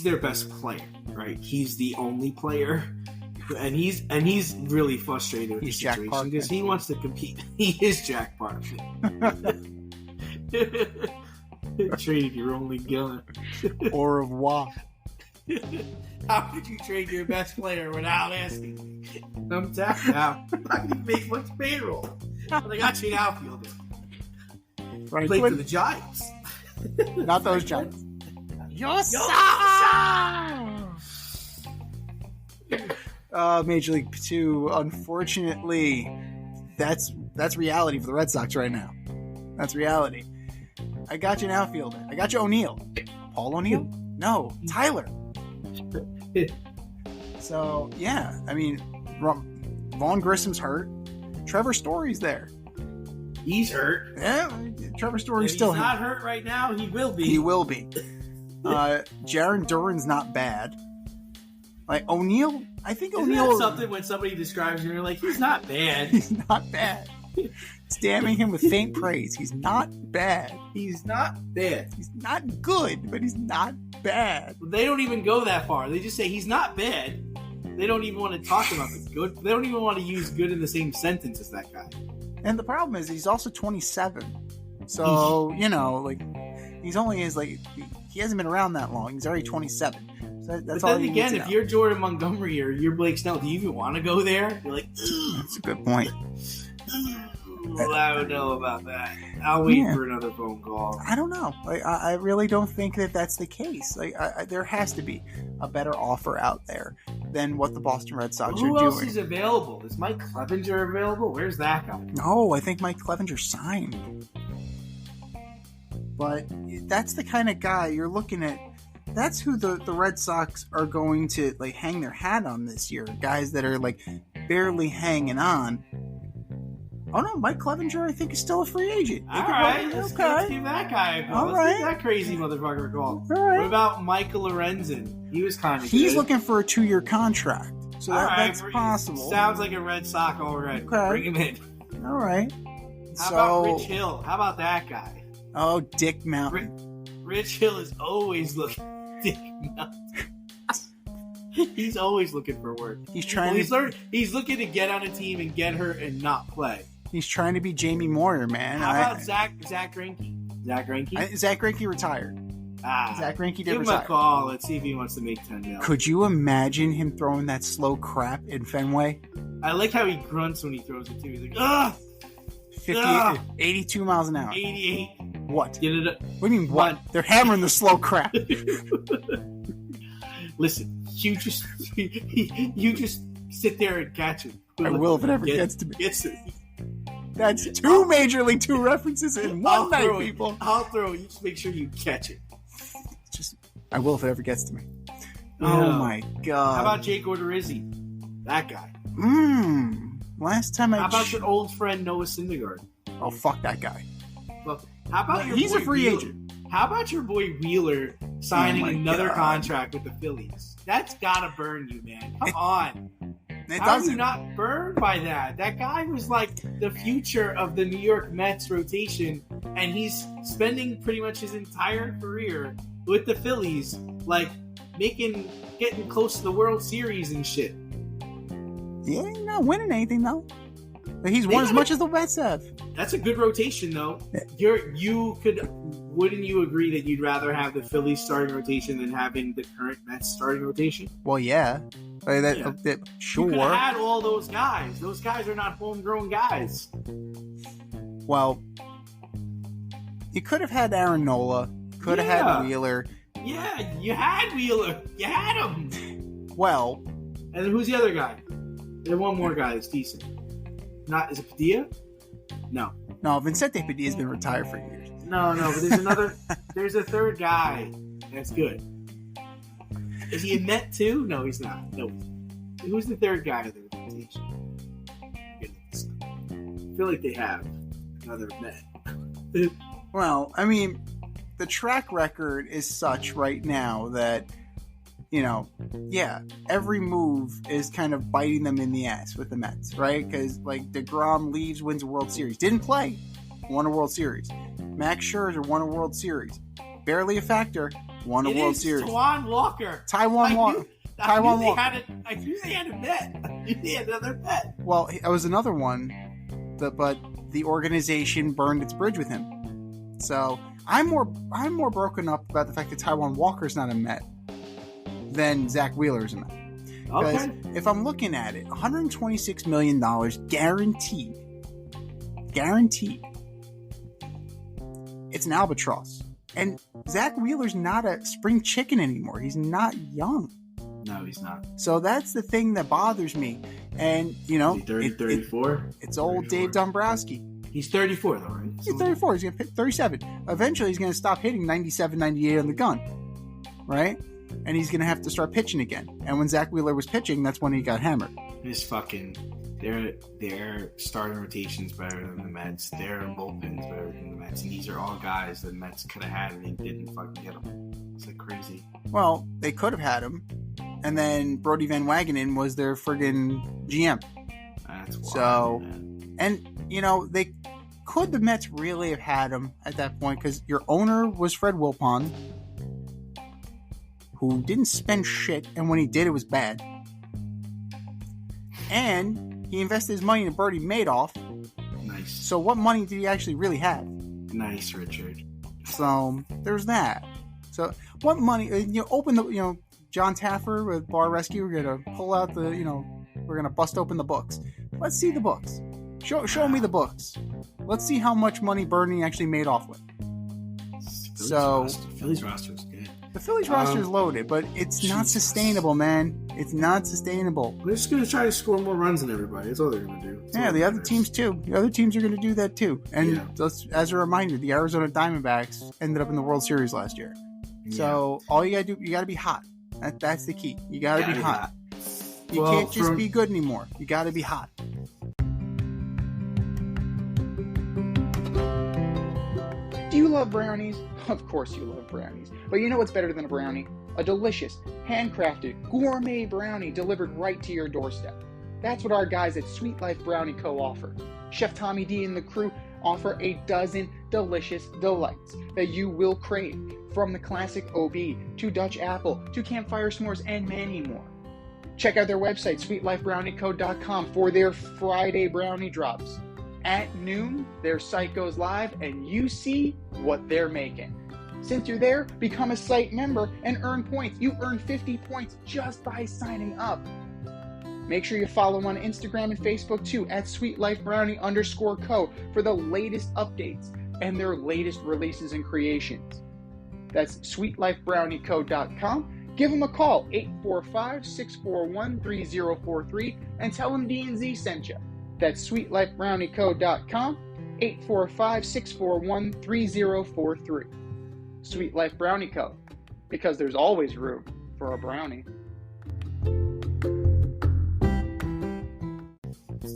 their best player, right? He's the only player, and he's really frustrated with the situation because he wants to compete. He is Jack Park. Traded your only gun. Au revoir. How could you trade your best player without asking? I'm tapped out. I'm not going to make much payroll. But I got you an outfielder. Right, played for the Giants. Not those Giants. Major League 2, unfortunately, that's reality for the Red Sox right now. That's reality. I got you an outfielder. I got you O'Neill. Paul O'Neill? No, Tyler. So, yeah, I mean, Vaughn Grissom's hurt. Trevor Story's there. He's hurt. Yeah, Trevor Story's still hurt. He's not hurt right now. He will be. He will be. Jaron Duran's not bad. Like, O'Neill, I think Isn't O'Neill... that something when somebody describes you, you're like, he's not bad. He's not bad. It's damning him with faint praise. He's not bad. He's not bad. He's not good, but he's not bad. They don't even go that far. They just say he's not bad. They don't even want to talk about the good. They don't even want to use good in the same sentence as that guy. And the problem is he's also 27. So, you know, like, he's only he hasn't been around that long. He's already 27. So that's but all then again, if you're Jordan Montgomery or you're Blake Snell, do you even want to go there? You're like, that's a good point. I don't know about that. I'll wait for another phone call. I don't know. Like, I really don't think that that's the case. Like, there has to be a better offer out there than what the Boston Red Sox are doing. Who else is available? Is Mike Clevenger available? Where's that guy? No, I think Mike Clevenger signed. But that's the kind of guy you're looking at. That's who the Red Sox are going to like hang their hat on this year. Guys that are like barely hanging on. Oh no, Mike Clevenger I think is still a free agent. All right, let's give that guy a call. Let's give that crazy motherfucker a call. All right. What about Michael Lorenzen? He was kind of He's good. looking for a 2-year contract. So that's possible. Sounds like a Red Sox already. Okay. Bring him in. All right. How about Rich Hill? How about that guy? Oh, Dick Mountain. Rich Hill is always looking. Dick Mountain. He's always looking for work. He's looking to get on a team and get hurt and not play. He's trying to be Jamie Moyer, man. How about Zach Greinke? Zach Greinke retired. Zach Greinke did retire. Give him a call. Let's see if he wants to make 10 million. Could you imagine him throwing that slow crap in Fenway? I like how he grunts when he throws it too. He's like, ugh! 82 miles an hour. 88. What? Get it up. What do you mean, what? They're hammering the slow crap. Listen, you just sit there and catch it. I will if it ever gets to me. That's two two Major League 2 references in one night, people. I'll throw it. You just make sure you catch it. I will if it ever gets to me. Yeah. Oh my god. How about Jake Odorizzi? That guy. Last time I... How about your old friend Noah Syndergaard? Oh, fuck that guy. Look, how about He's a free agent. How about your boy Wheeler signing another contract with the Phillies? That's gotta burn you, man. Come on. How are you not burned by that? That guy was like the future of the New York Mets rotation, and he's spending pretty much his entire career with the Phillies, like getting close to the World Series and shit. Yeah, he's not winning anything though. But he's won as much as the Mets have. That's a good rotation, though. Wouldn't you agree that you'd rather have the Phillies starting rotation than having the current Mets starting rotation? Well, yeah. Sure. You could have had all those guys. Those guys are not homegrown guys. Well, you could have had Aaron Nola. Could have had Wheeler. Yeah, you had Wheeler. You had him. Well. And then who's the other guy? There's one more guy that's decent. Is it Padilla? No, Vicente Padilla's been retired for years. No, but there's another. There's a third guy that's good. Is he a Met too? No, he's not. No. Who's the third guy of the rotation? I feel like they have another Met. Well, I mean, the track record is such right now that, every move is kind of biting them in the ass with the Mets, right? Because, DeGrom leaves, wins a World Series. Didn't play, won a World Series. Max Scherzer won a World Series. Barely a factor, won a World Series. Taijuan Walker. I knew they had a bet. I knew they had another bet. Well, it was another one, but the organization burned its bridge with him. So I'm more broken up about the fact that Taijuan Walker's not a Met than Zach Wheeler's a Met. Because if I'm looking at it, $126 million guaranteed. It's an albatross. And Zach Wheeler's not a spring chicken anymore. He's not young. No, he's not. So that's the thing that bothers me. And, Is he 34? It's old 34. Dave Dombrowski. He's 34, though, right? He's 34. He's going to hit 37. Eventually, he's going to stop hitting 97, 98 on the gun. Right? And he's going to have to start pitching again. And when Zach Wheeler was pitching, that's when he got hammered. Their starting rotation's better than the Mets. Their bullpen's better than the Mets. And these are all guys the Mets could have had and they didn't fucking get them. It's like crazy. Well, they could have had him. And then Brody Van Wagenen was their friggin' GM. That's wild, so, man. And they could the Mets really have had him at that point? Because your owner was Fred Wilpon, who didn't spend shit, and when he did, it was bad. And he invested his money in Bernie Madoff. Nice. So what money did he actually really have? Nice, Richard. So there's that. So what money? Open the John Taffer with Bar Rescue. We're gonna pull out the we're gonna bust open the books. Let's see the books. Show me the books. Let's see how much money Bernie actually made off with. Phillies roster is good. The Phillies roster is loaded, but it's not sustainable, man. It's not sustainable. They're just going to try to score more runs than everybody. That's all they're going to do. The other teams too. The other teams are going to do that too. And just as a reminder, the Arizona Diamondbacks ended up in the World Series last year. Yeah. So all you got to do, you got to be hot. That's the key. You got to be hot. You can't just be good anymore. You got to be hot. Do you love brownies? Of course you love brownies. But you know what's better than a brownie? A delicious, handcrafted, gourmet brownie delivered right to your doorstep. That's what our guys at Sweet Life Brownie Co. offer. Chef Tommy D and the crew offer a dozen delicious delights that you will crave, from the classic OB to Dutch apple to campfire s'mores and many more. Check out their website, sweetlifebrownieco.com, for their Friday brownie drops. At noon, their site goes live and you see what they're making. Since you're there, become a site member and earn points. You earn 50 points just by signing up. Make sure you follow them on Instagram and Facebook too, at sweetlifebrownie_co, for the latest updates and their latest releases and creations. That's sweetlifebrownieco.com. Give them a call, 845-641-3043, and tell them D&Z sent you. That's sweetlifebrownieco.com, 845-641-3043. Sweet Life Brownie Co., because there's always room for a brownie.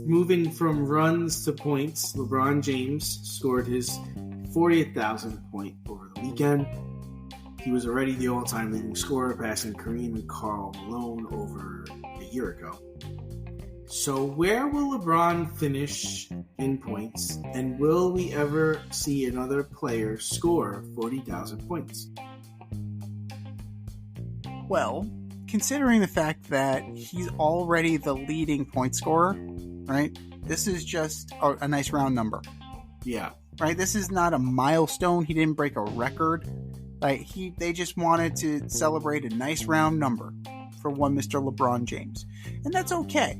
Moving from runs to points, LeBron James scored his 40,000th point over the weekend. He was already the all-time leading scorer, passing Kareem and Karl Malone over a year ago. So where will LeBron finish in points, and will we ever see another player score 40,000 points? Well, considering the fact that he's already the leading point scorer, right? This is just a nice round number. Yeah. Right? This is not a milestone. He didn't break a record. They just wanted to celebrate a nice round number for one Mr. LeBron James. And that's okay.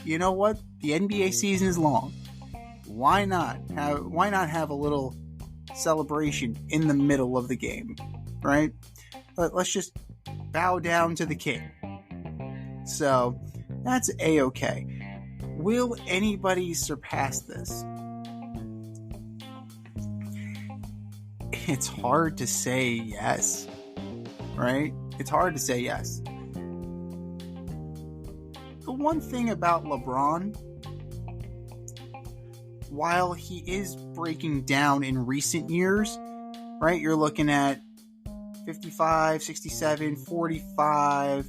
You know what? The NBA season is long. Why not have a little celebration in the middle of the game, right? But let's just bow down to the king. So that's a-okay. Will anybody surpass this? It's hard to say yes, right? It's hard to say yes. The one thing about LeBron, while he is breaking down in recent years, right? You're looking at 55, 67, 45.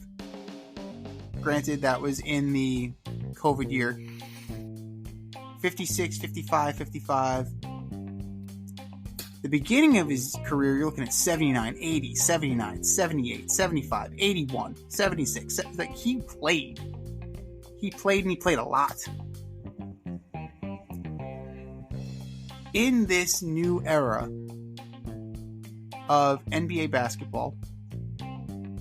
Granted, that was in the COVID year. 56, 55, 55. The beginning of his career, you're looking at 79, 80, 79, 78, 75, 81, 76. He played and he played a lot. In this new era of NBA basketball,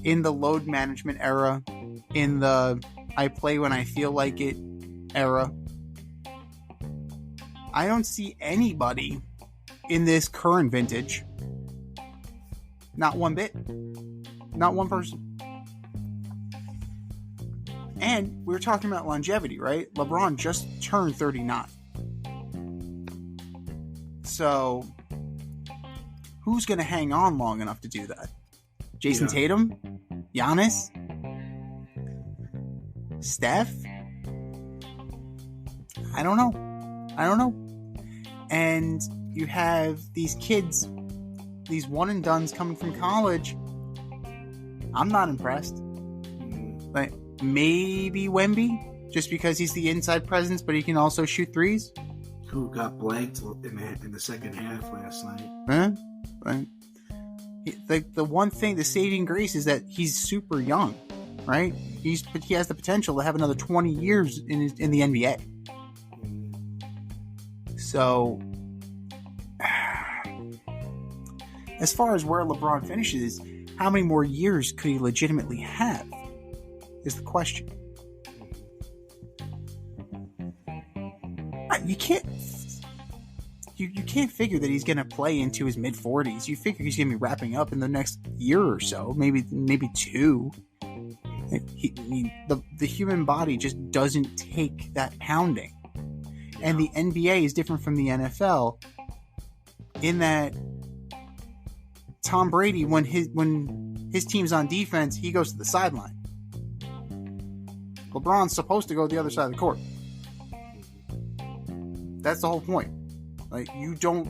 in the load management era, in the I play when I feel like it era, I don't see anybody in this current vintage, not one bit, not one person. And we were talking about longevity, right? LeBron just turned 39. So, who's going to hang on long enough to do that? Jason Tatum? Giannis? Steph? I don't know. And you have these kids, these one and dones coming from college. I'm not impressed. Like, maybe Wemby, just because he's the inside presence, but he can also shoot threes. who got blanked in the second half last night. Right. The one thing, the saving grace is that he's super young, right? He has the potential to have another 20 years in the NBA. So, as far as where LeBron finishes, how many more years could he legitimately have? Is the question. You can't figure that he's going to play into his mid-40s. You figure he's going to be wrapping up in the next year or so, maybe two. The human body just doesn't take that pounding. And the NBA is different from the NFL in that Tom Brady, when his team's on defense, he goes to the sideline. LeBron's supposed to go to the other side of the court. That's the whole point. Like,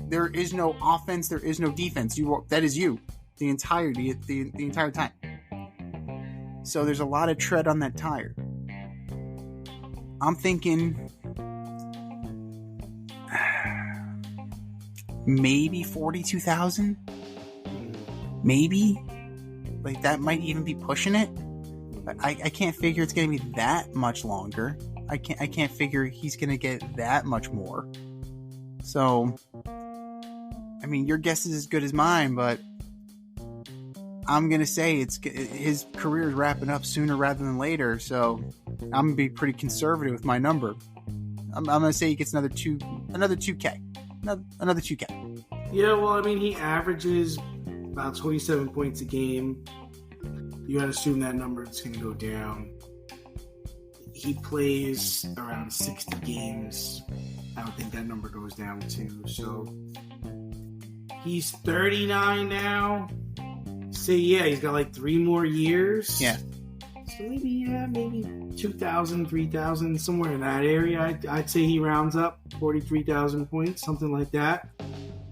there is no offense, there is no defense. That is you the entire time. So there's a lot of tread on that tire. I'm thinking maybe 42,000. Maybe. Like, that might even be pushing it. I can't figure it's going to be that much longer. I can't figure he's going to get that much more. So, I mean, your guess is as good as mine, but I'm going to say his career is wrapping up sooner rather than later. So, I'm going to be pretty conservative with my number. I'm going to say he gets another 2K. Another 2K. Yeah, well, I mean, he averages about 27 points a game. You got to assume that number is going to go down. He plays around 60 games. I don't think that number goes down too. So he's 39 now. So yeah, he's got like 3 more years. Yeah. So maybe 2,000, 3,000, somewhere in that area. I'd say he rounds up 43,000 points, something like that.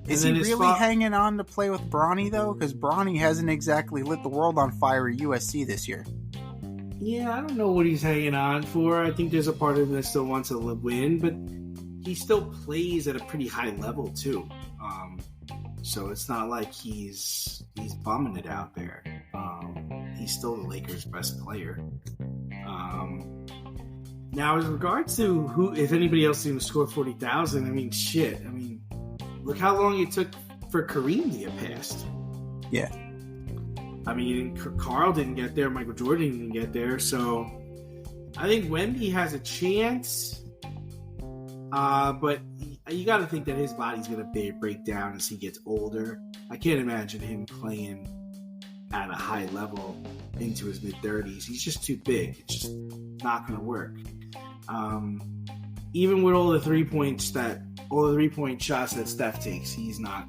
Is he really hanging on to play with Bronny, though? Because Bronny hasn't exactly lit the world on fire at USC this year. Yeah, I don't know what he's hanging on for. I think there's a part of him that still wants to win, but he still plays at a pretty high level, too. So it's not like he's bumming it out there. He's still the Lakers' best player. Now, as regards to if anybody else is going to score 40,000, I mean, shit. I mean, look how long it took for Kareem to get passed. Yeah. I mean, Carl didn't get there. Michael Jordan didn't get there. So I think Wemby has a chance. But you got to think that his body's going to break down as he gets older. I can't imagine him playing at a high level into his mid-30s. He's just too big. It's just not going to work. Even with all the 3-point shots that Steph takes, he's not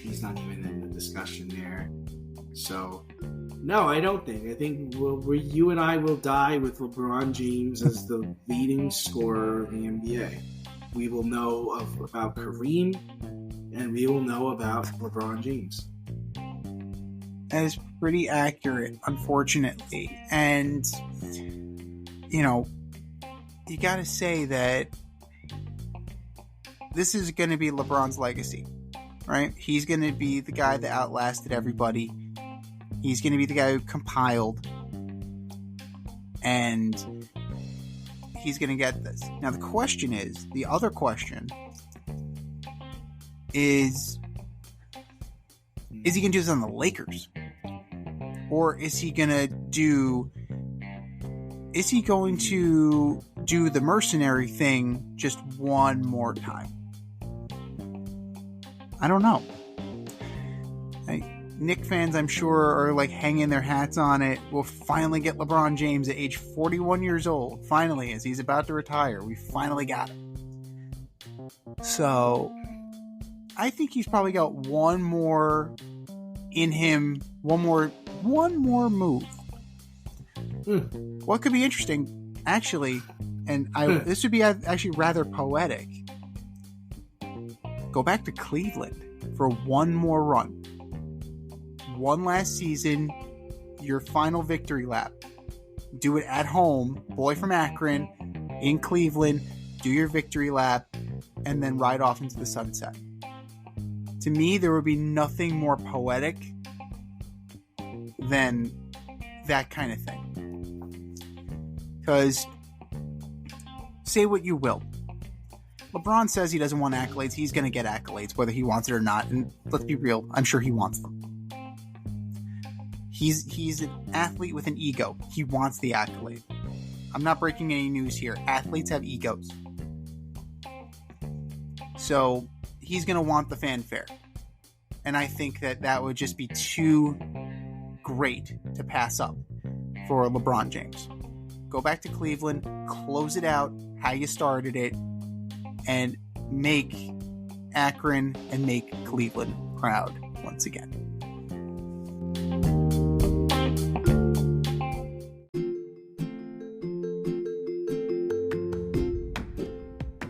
even in the discussion there. So, no, I don't think. I think you and I will die with LeBron James as the leading scorer of the NBA. We will know about Kareem, and we will know about LeBron James. That is pretty accurate, unfortunately. And, you got to say that this is going to be LeBron's legacy, right? He's going to be the guy that outlasted everybody. He's going to be the guy who compiled, and he's going to get this. Now, the other question is he going to do this on the Lakers? Or is he going to do the mercenary thing just one more time? I don't know. Knicks fans, I'm sure, are like hanging their hats on it. We'll finally get LeBron James at age 41 years old. Finally, as he's about to retire, we finally got him. So, I think he's probably got one more in him, one more move. What could be interesting, actually, and this would be actually rather poetic. Go back to Cleveland for one more run. One last season, your final victory lap. Do it at home, boy from Akron, in Cleveland, do your victory lap, and then ride off into the sunset. To me, there would be nothing more poetic than that kind of thing. Because, say what you will, LeBron says he doesn't want accolades. He's going to get accolades, whether he wants it or not. And let's be real, I'm sure he wants them. He's an athlete with an ego. He wants the accolade. I'm not breaking any news here. Athletes have egos. So he's going to want the fanfare. And I think that would just be too great to pass up for LeBron James. Go back to Cleveland, close it out how you started it, and make Akron and make Cleveland proud once again.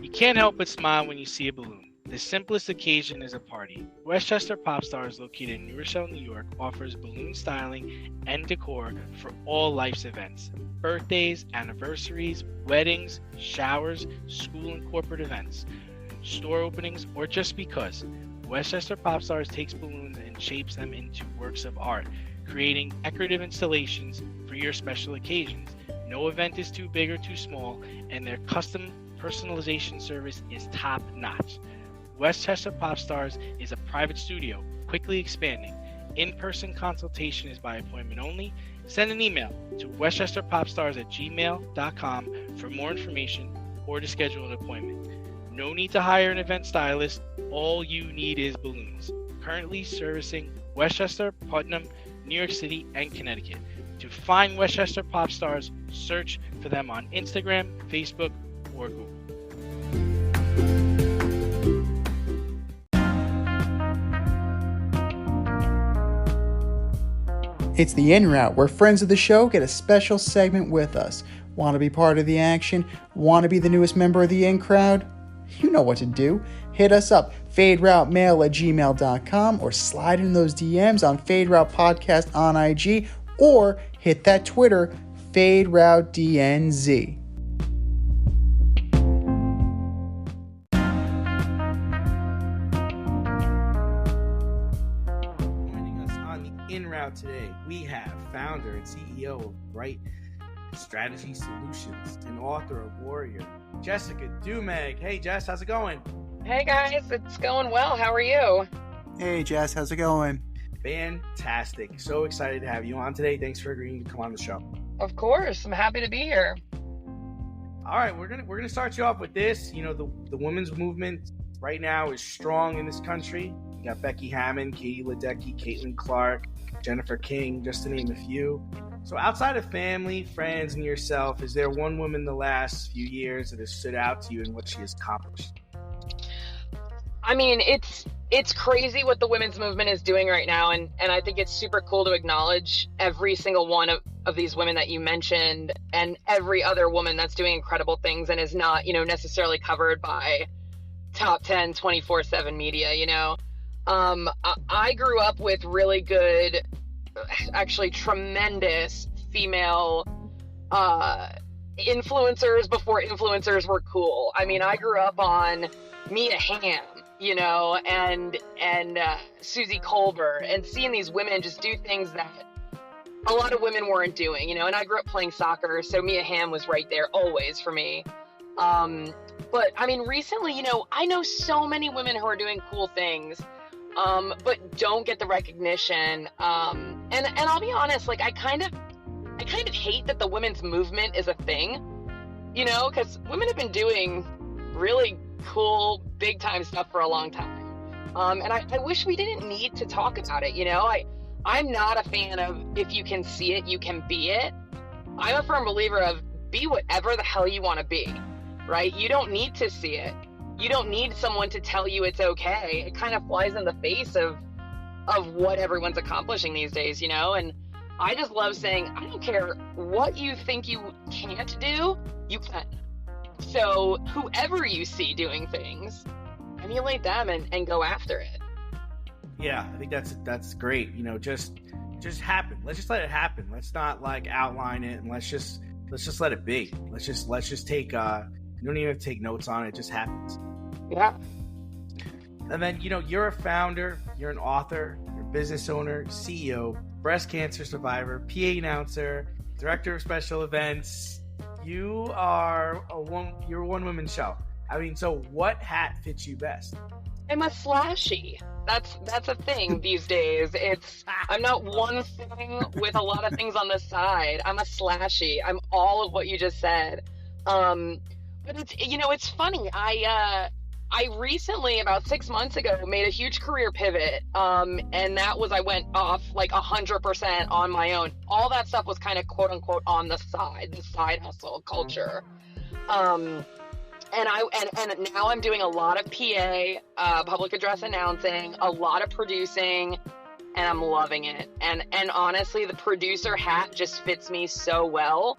You can't help but smile when you see a balloon. The simplest occasion is a party. Westchester Pop Stars, located in New Rochelle, New York, offers balloon styling and decor for all life's events. Birthdays, anniversaries, weddings, showers, school and corporate events, store openings, or just because. Westchester Pop Stars takes balloons and shapes them into works of art, creating decorative installations for your special occasions. No event is too big or too small, and their custom personalization service is top-notch. Westchester Pop Stars is a private studio, quickly expanding. In-person consultation is by appointment only. Send an email to westchesterpopstars@gmail.com for more information or to schedule an appointment. No need to hire an event stylist. All you need is balloons. Currently servicing Westchester, Putnam, New York City, and Connecticut. To find Westchester Pop Stars, search for them on Instagram, Facebook, or Google. It's the In Route, where friends of the show get a special segment with us. Want to be part of the action? Want to be the newest member of the In Crowd? You know what to do. Hit us up, faderoutemail@gmail.com, or slide in those DMs on Fade Route Podcast on IG, or hit that Twitter, FadeRouteDNZ. Today, we have founder and CEO of Bright Strategy Solutions and author of Warrior, Jessica Duemig. Hey, Jess, how's it going? Hey, guys, it's going well. How are you? Hey, Jess, how's it going? Fantastic. So excited to have you on today. Thanks for agreeing to come on the show. Of course. I'm happy to be here. All right, we're gonna start you off with this. You know, the women's movement right now is strong in this country. You got Becky Hammon, Katie Ledecky, Caitlin Clark, Jennifer King, just to name a few. So outside of family, friends, and yourself, is there one woman the last few years that has stood out to you in what she has accomplished? I mean, it's crazy what the women's movement is doing right now, and I think it's super cool to acknowledge every single one of these women that you mentioned, and every other woman that's doing incredible things and is not, necessarily covered by top 10 24/7 media. I grew up with really good, actually tremendous female influencers before influencers were cool. I mean, I grew up on Mia Hamm, and Susie Colbert, and seeing these women just do things that a lot of women weren't doing, and I grew up playing soccer, so Mia Hamm was right there always for me. But I mean, recently, I know so many women who are doing cool things, but don't get the recognition. And I'll be honest, like I kind of hate that the women's movement is a thing, because women have been doing really cool, big time stuff for a long time. And I wish we didn't need to talk about it. I'm not a fan of, if you can see it, you can be it. I'm a firm believer of be whatever the hell you want to be, right? You don't need to see it. You don't need someone to tell you it's okay. It kind of flies in the face of what everyone's accomplishing these days, and I just love saying, I don't care what you think you can't do, you can. So whoever you see doing things, emulate them and go after it. Yeah, I think that's great. Just happen. Let's just let it happen. Let's not outline it, and let's just let it be. Let's just take you don't even have to take notes on it. It just happens. Yeah. And then, you're a founder, you're an author, you're a business owner, CEO, breast cancer survivor, PA announcer, director of special events. You're a one-woman show. I mean, so what hat fits you best? I'm a slashy. That's a thing these days. I'm not one thing with a lot of things on the side. I'm a slashy. I'm all of what you just said. But it's funny. I recently, about 6 months ago, made a huge career pivot. And that was, I went off like 100% on my own. All that stuff was kind of quote unquote on the side hustle culture. And now I'm doing a lot of PA, public address announcing, a lot of producing, and I'm loving it. And honestly, the producer hat just fits me so well.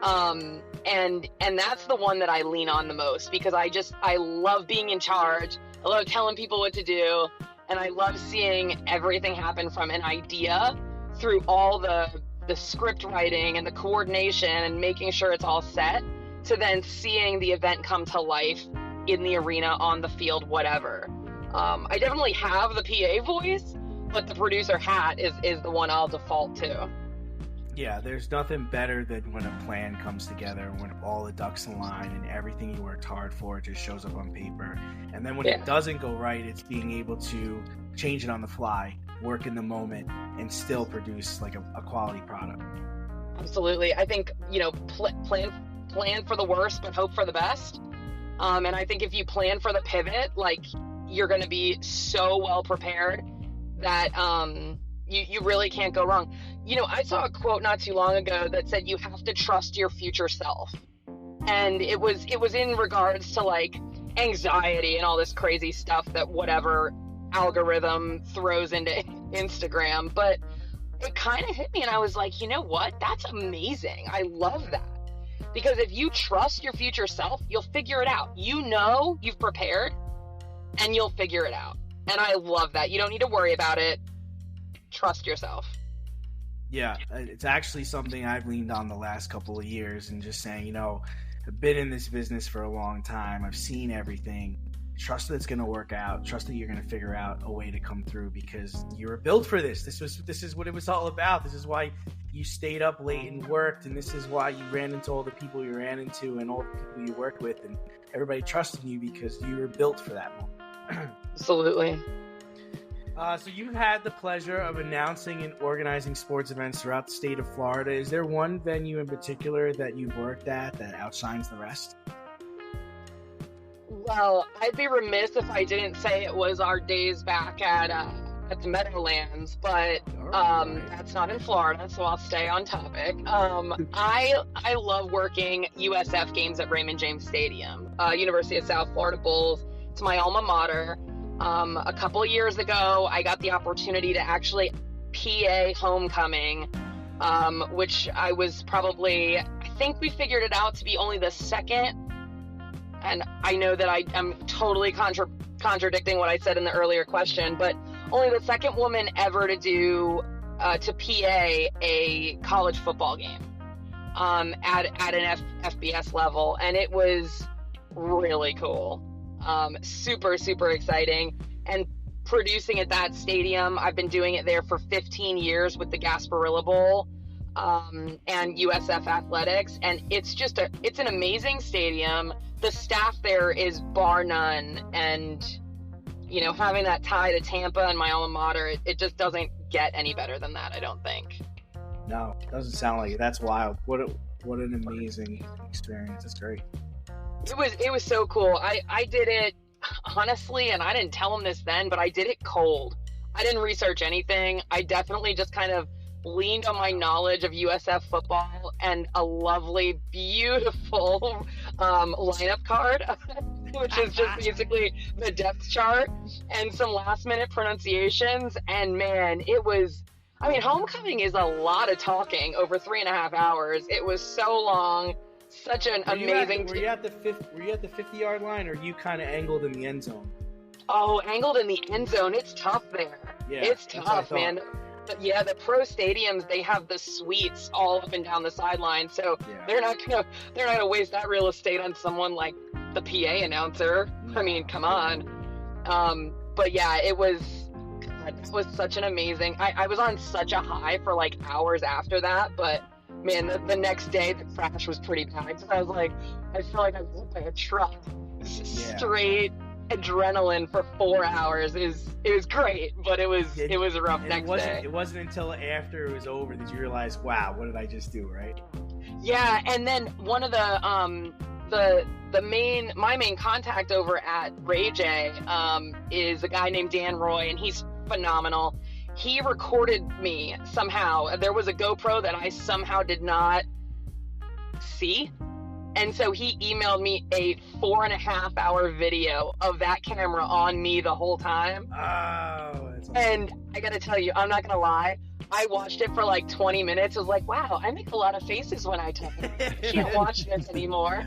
And that's the one that I lean on the most, because I love being in charge. I love telling people what to do, and I love seeing everything happen from an idea through all the script writing and the coordination and making sure it's all set, to then seeing the event come to life in the arena, on the field, whatever. I definitely have the PA voice, but the producer hat is the one I'll default to. Yeah, there's nothing better than when a plan comes together, when all the ducks align and everything you worked hard for just shows up on paper. And then when it doesn't go right, it's being able to change it on the fly, work in the moment, and still produce like a quality product. Absolutely. I think, plan for the worst, but hope for the best. And I think if you plan for the pivot, like, you're going to be so well prepared that you really can't go wrong. I saw a quote not too long ago that said you have to trust your future self. And it was in regards to like anxiety and all this crazy stuff that whatever algorithm throws into Instagram. But it kind of hit me, and I was like, you know what? That's amazing. I love that. Because if you trust your future self, you'll figure it out. You've prepared, and you'll figure it out. And I love that. You don't need to worry about it. Trust yourself. Yeah, it's actually something I've leaned on the last couple of years, and just saying, I've been in this business for a long time. I've seen everything. Trust that it's going to work out. Trust that you're going to figure out a way to come through, because you were built for this. This is what it was all about. This is why you stayed up late and worked, and this is why you ran into all the people you ran into and all the people you worked with, and everybody trusted you because you were built for that moment. Absolutely. So you've had the pleasure of announcing and organizing sports events throughout the state of Florida. Is there one venue in particular that you've worked at that outshines the rest? Well, I'd be remiss if I didn't say it was our days back at the Meadowlands, but that's not in Florida, so I'll stay on topic. I love working USF games at Raymond James Stadium, University of South Florida Bulls. It's my alma mater. A couple of years ago, I got the opportunity to actually PA homecoming, which I think we figured it out to be only the second, and I know that I'm totally contradicting what I said in the earlier question, but only the second woman ever to PA a college football game at an FBS level, and it was really cool. Super, super exciting. And producing at that stadium, I've been doing it there for 15 years with the Gasparilla Bowl and USF Athletics, and it's an amazing stadium. The staff there is bar none, and having that tie to Tampa and my alma mater, it just doesn't get any better than that, I don't think. No, it doesn't sound like it. That's wild. What an amazing experience. That's great. It was so cool. I did it honestly, and I didn't tell them this then, but I did it cold. I didn't research anything. I definitely just kind of leaned on my knowledge of USF football and a lovely, beautiful lineup card, which is just basically the depth chart and some last minute pronunciations. And man, homecoming is a lot of talking over 3.5 hours. It was so long. Such an amazing. Were you at the 50-yard line, or you kind of angled in the end zone? Oh, angled in the end zone. It's tough there. Yeah, it's tough, man. But yeah, the pro stadiums, they have the suites all up and down the sideline, so they're not gonna waste that real estate on someone like the PA announcer. I mean, come on. But yeah, it was such an amazing, I was on such a high for like hours after that, but man, the next day the crash was pretty bad. So I was like, I feel like I was hit by a truck. Straight adrenaline for 4 hours. It was great, but it was a rough next day. It wasn't until after it was over that you realized, wow, what did I just do, right? Yeah, and then one of my main contact over at Ray J is a guy named Dan Roy, and he's phenomenal. He recorded me somehow. There was a GoPro that I somehow did not see. And so he emailed me a 4.5 hour video of that camera on me the whole time. Oh, that's awesome. And I gotta tell you, I'm not gonna lie, I watched it for like 20 minutes. I was like, wow, I make a lot of faces when I talk. I can't watch this anymore.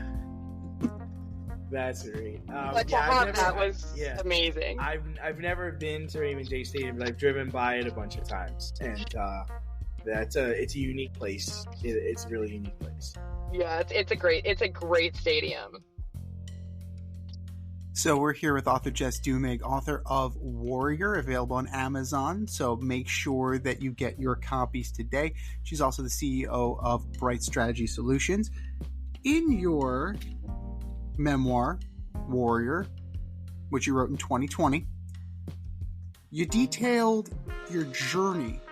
That's great. But to have that was amazing. I've never been to Raymond J Stadium, but I've driven by it a bunch of times, and it's a unique place. It's a really unique place. Yeah, it's a great stadium. So we're here with author Jess Duemig, author of Warrior, available on Amazon. So make sure that you get your copies today. She's also the CEO of Bright Strategy Solutions. In your memoir, Warrior, which you wrote in 2020, you detailed your journey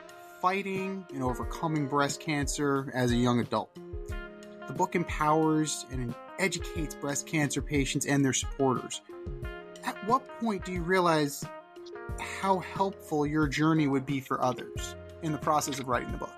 fighting and overcoming breast cancer as a young adult. The book empowers and educates breast cancer patients and their supporters. At what point do you realize how helpful your journey would be for others in the process of writing the book?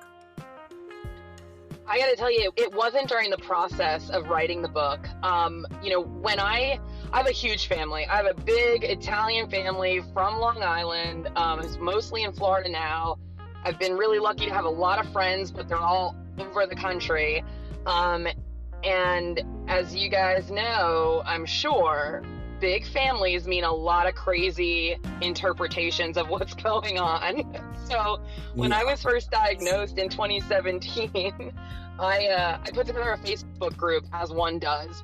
I gotta tell you, it wasn't during the process of writing the book. When I have a huge family. I have a big Italian family from Long Island. It's mostly in Florida now. I've been really lucky to have a lot of friends, but they're all over the country. And as you guys know, I'm sure, big families mean a lot of crazy interpretations of what's going on. So when I was first diagnosed in 2017, I put together a Facebook group, as one does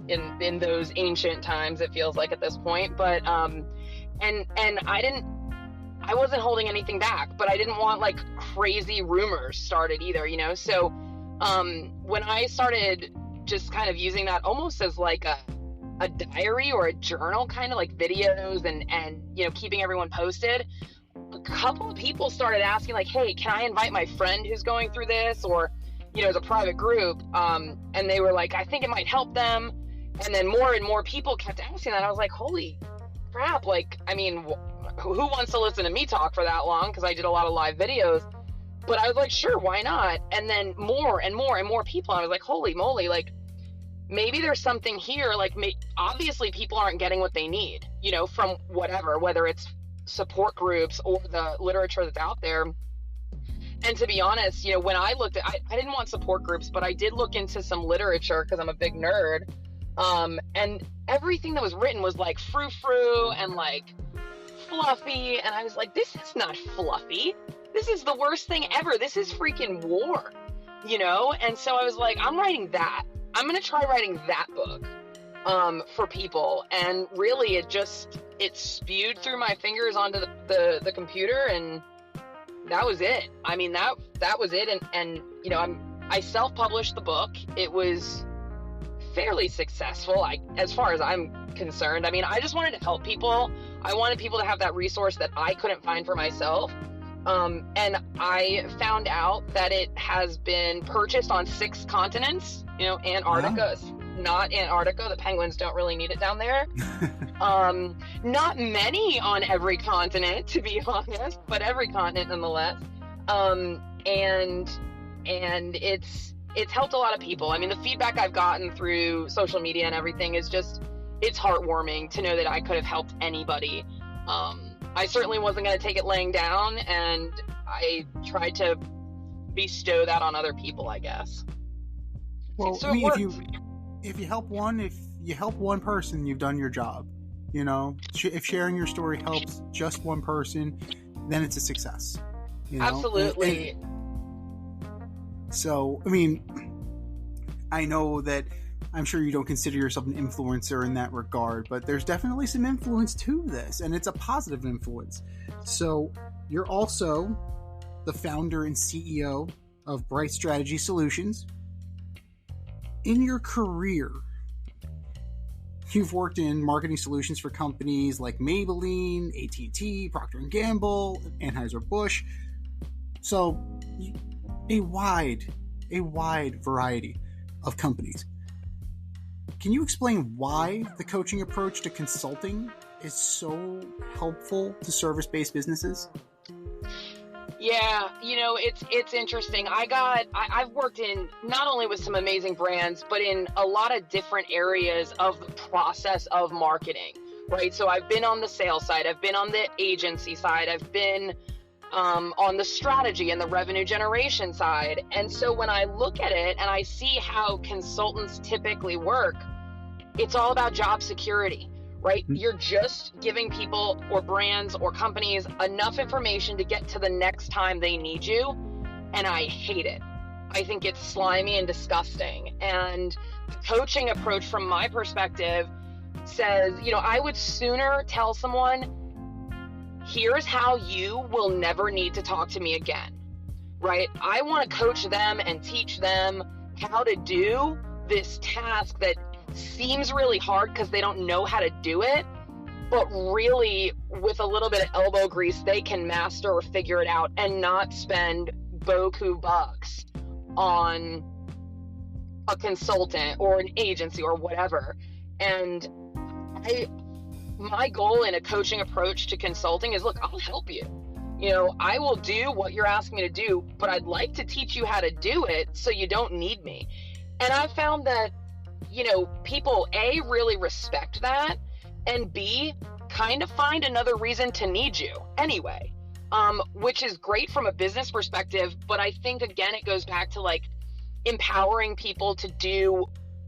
in those ancient times, it feels like at this point. But and I wasn't holding anything back, but I didn't want like crazy rumors started either, you know? So when I started just kind of using that almost as like a diary or a journal, kind of like videos and keeping everyone posted, a couple of people started asking like, hey, can I invite my friend who's going through this, or as a private group, and they were like, I think it might help them. And then more and more people kept asking that. I was like, holy crap, like, I mean, who wants to listen to me talk for that long, because I did a lot of live videos. But I was like, sure, why not? And then more and more and more people, I was like, holy moly, like, maybe there's something here. Like, obviously people aren't getting what they need, from whether it's support groups or the literature that's out there. And to be honest, when I looked at, I didn't want support groups, but I did look into some literature because I'm a big nerd. And everything that was written was like frou-frou and like fluffy. And I was like, this is not fluffy. This is the worst thing ever. This is freaking war, And so I was like, I'm writing that. I'm going to try writing that book, for people. And really it spewed through my fingers onto the computer, and that was it. I mean, that was it. And I self-published the book. It was fairly successful, as far as I'm concerned. I mean, I just wanted to help people. I wanted people to have that resource that I couldn't find for myself. And I found out that it has been purchased on 6 continents. Antarctica, not Antarctica. The penguins don't really need it down there. Not many on every continent, to be honest, but every continent nonetheless. And it's helped a lot of people. I mean, the feedback I've gotten through social media and everything is just, it's heartwarming to know that I could have helped anybody. I certainly wasn't going to take it laying down, and I tried to bestow that on other people, I guess. Well, so I mean, if you help one person, you've done your job. If sharing your story helps just one person, then it's a success. Absolutely. So, I mean, I know that I'm sure you don't consider yourself an influencer in that regard, but there's definitely some influence to this, and it's a positive influence. So you're also the founder and CEO of Bright Strategy Solutions. In your career, you've worked in marketing solutions for companies like Maybelline, AT&T, Procter & Gamble, Anheuser-Busch. So a wide variety of companies. Can you explain why the coaching approach to consulting is so helpful to service-based businesses? Yeah, it's interesting. I've worked in not only with some amazing brands, but in a lot of different areas of the process of marketing, right? So I've been on the sales side, I've been on the agency side, I've been on the strategy and the revenue generation side. And so when I look at it and I see how consultants typically work, it's all about job security, right? You're just giving people or brands or companies enough information to get to the next time they need you. And I hate it. I think it's slimy and disgusting. And the coaching approach from my perspective says, I would sooner tell someone, here's how you will never need to talk to me again, right? I want to coach them and teach them how to do this task that seems really hard because they don't know how to do it, but really with a little bit of elbow grease, they can master or figure it out and not spend boku bucks on a consultant or an agency or whatever. And my goal in a coaching approach to consulting is, look, I'll help you. I will do what you're asking me to do, but I'd like to teach you how to do it so you don't need me. And I found that, people, A, really respect that, and B, kind of find another reason to need you anyway, which is great from a business perspective. But I think, again, it goes back to like empowering people to do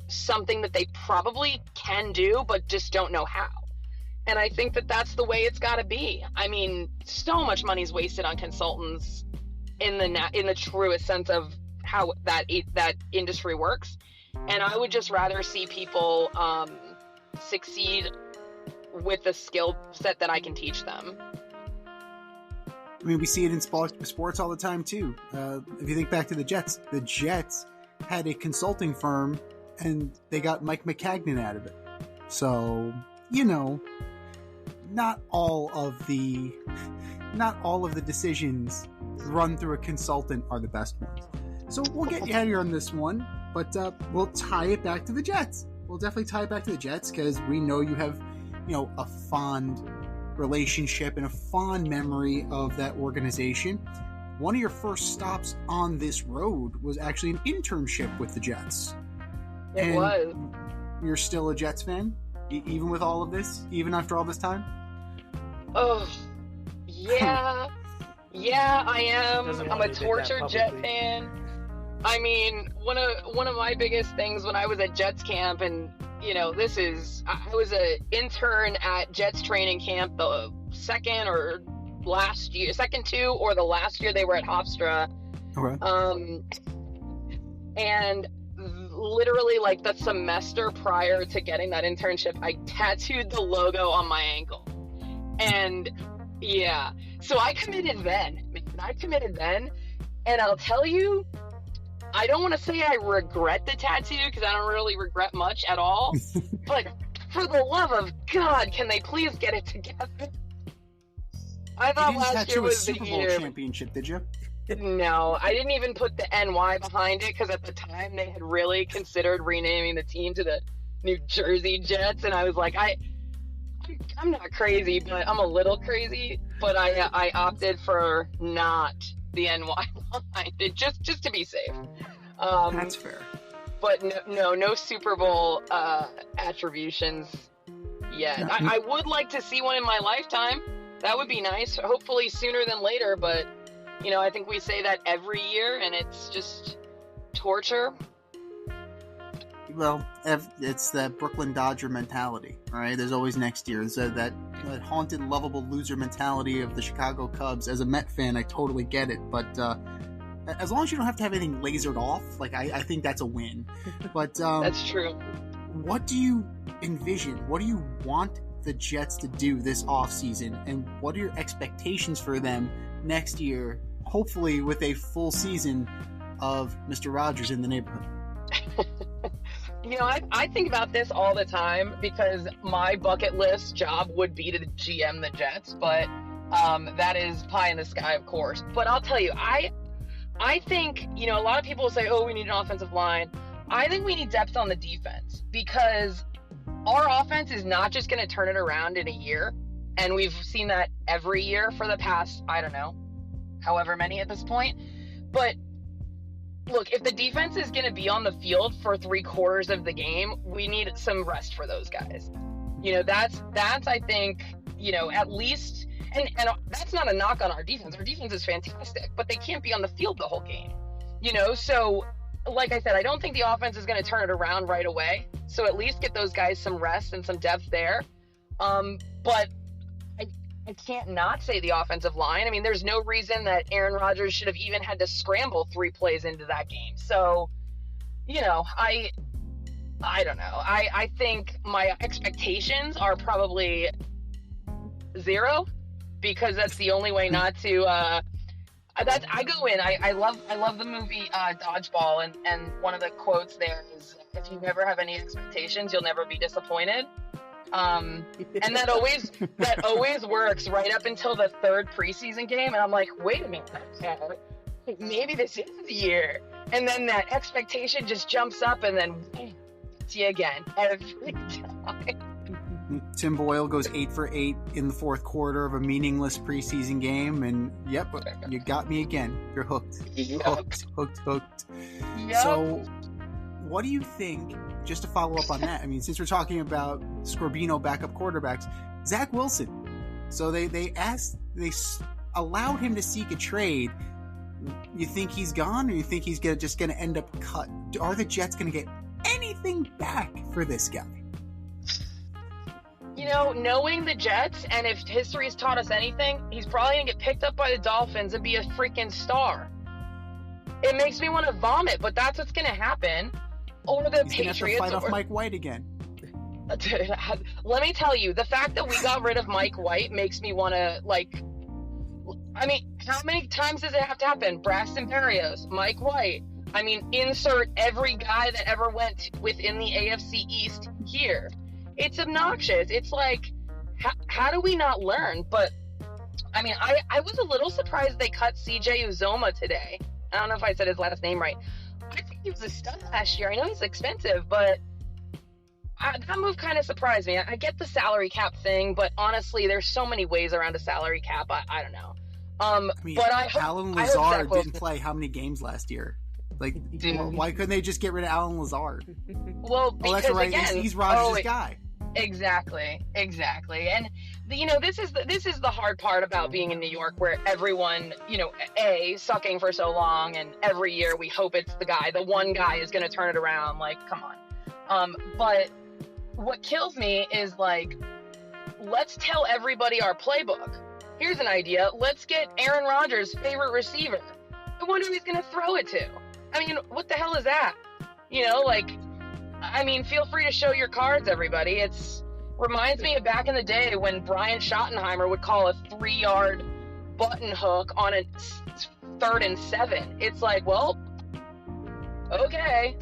something that they probably can do, but just don't know how. And I think that that's the way it's got to be. I mean, so much money's wasted on consultants in the truest sense of how that industry works. And I would just rather see people succeed with the skill set that I can teach them. I mean, we see it in sports all the time too. If you think back to the Jets had a consulting firm and they got Mike McCagnon out of it. So, not all of the decisions run through a consultant are the best ones. So we'll get you out of here on this one, but we'll tie it back to the Jets. We'll definitely tie it back to the Jets because we know you have, a fond relationship and a fond memory of that organization. One of your first stops on this road was actually an internship with the Jets. It was. You're still a Jets fan? Even with all of this? Even after all this time? Oh, yeah. Yeah, I am. I'm a tortured Jet fan. I mean, one of my biggest things when I was at Jets camp, and I was an intern at Jets training camp the second or the last year they were at Hofstra. Okay. And literally like the semester prior to getting that internship, I tattooed the logo on my ankle. And yeah, so I committed then, and I'll tell you, I don't want to say I regret the tattoo because I don't really regret much at all, but for the love of God, can they please get it together? I thought last year was the Super Bowl year. championship, did you? No, I didn't even put the NY behind it because at the time they had really considered renaming the team to the New Jersey Jets, and I was like, I'm not crazy, but I'm a little crazy. But I opted for not the NY behind it, just to be safe. That's fair. But no Super Bowl attributions yet. No. I would like to see one in my lifetime. That would be nice. Hopefully sooner than later, but I think we say that every year, and it's just torture. Well, it's that Brooklyn Dodger mentality, right? There's always next year. So that haunted, lovable loser mentality of the Chicago Cubs. As a Met fan, I totally get it, but as long as you don't have to have anything lasered off, like I think that's a win. But That's true. what do you envision? What do you want the Jets to do this offseason? And what are your expectations for them next year, hopefully with a full season of Mr. Rogers in the neighborhood? I think about this all the time because my bucket list job would be to GM the Jets, but that is pie in the sky, of course. But I'll tell you, I think, a lot of people say, oh, we need an offensive line. I think we need depth on the defense because our offense is not just going to turn it around in a year. And we've seen that every year for the past, I don't know, however many at this point. But look, if the defense is going to be on the field for 3/4 of the game, we need some rest for those guys. That's I think, at least, and that's not a knock on our defense. Our defense is fantastic, but they can't be on the field the whole game. So like I said, I don't think the offense is going to turn it around right away. So at least get those guys some rest and some depth there. But I can't not say the offensive line. I mean, there's no reason that Aaron Rodgers should have even had to scramble 3 plays into that game. So, I don't know. I think my expectations are probably 0 because that's the only way not to. I go in. I love the movie Dodgeball, and one of the quotes there is, "If you never have any expectations, you'll never be disappointed." And that always works right up until the 3rd preseason game, and I'm like, wait a minute, maybe this is the year. And then that expectation just jumps up, and then it's you again every time. Tim Boyle goes 8 for 8 in the 4th quarter of a meaningless preseason game, and yep, you got me again. You're hooked. Yep. Hooked. Yep. So, what do you think? Just to follow up on that, I mean, since we're talking about Scorbino backup quarterbacks, Zach Wilson. So they allowed him to seek a trade. You think he's gone, or you think he's just going to end up cut? Are the Jets going to get anything back for this guy? Knowing the Jets, and if history's taught us anything, he's probably going to get picked up by the Dolphins and be a freaking star. It makes me want to vomit, but that's what's going to happen. Or the He's Patriots. Gonna have to fight off Mike White again. Let me tell you, the fact that we got rid of Mike White makes me want to, how many times does it have to happen? Braxton Berrios, Mike White. I mean, insert every guy that ever went within the AFC East here. It's obnoxious. It's like, how do we not learn? But, I mean, I was a little surprised they cut CJ Uzoma today. I don't know if I said his last name right. I think he was a stud last year. I know he's expensive, but that move kind of surprised me. I get the salary cap thing, but honestly, there's so many ways around a salary cap. I don't know. But Alan Lazard didn't play how many games last year? Like, why couldn't they just get rid of Alan Lazard? Well, because that's right. Again, he's Rodgers' guy. Exactly. And this is the hard part about being in New York, where everyone, sucking for so long, and every year we hope it's the one guy is going to turn it around. Like, come on. But what kills me is, like, let's tell everybody our playbook. Here's an idea. Let's get Aaron Rodgers' favorite receiver. I wonder who he's going to throw it to. I mean, what the hell is that? Feel free to show your cards, everybody. It reminds me of back in the day when Brian Schottenheimer would call a 3-yard button hook on a 3rd and 7. It's like, well, okay,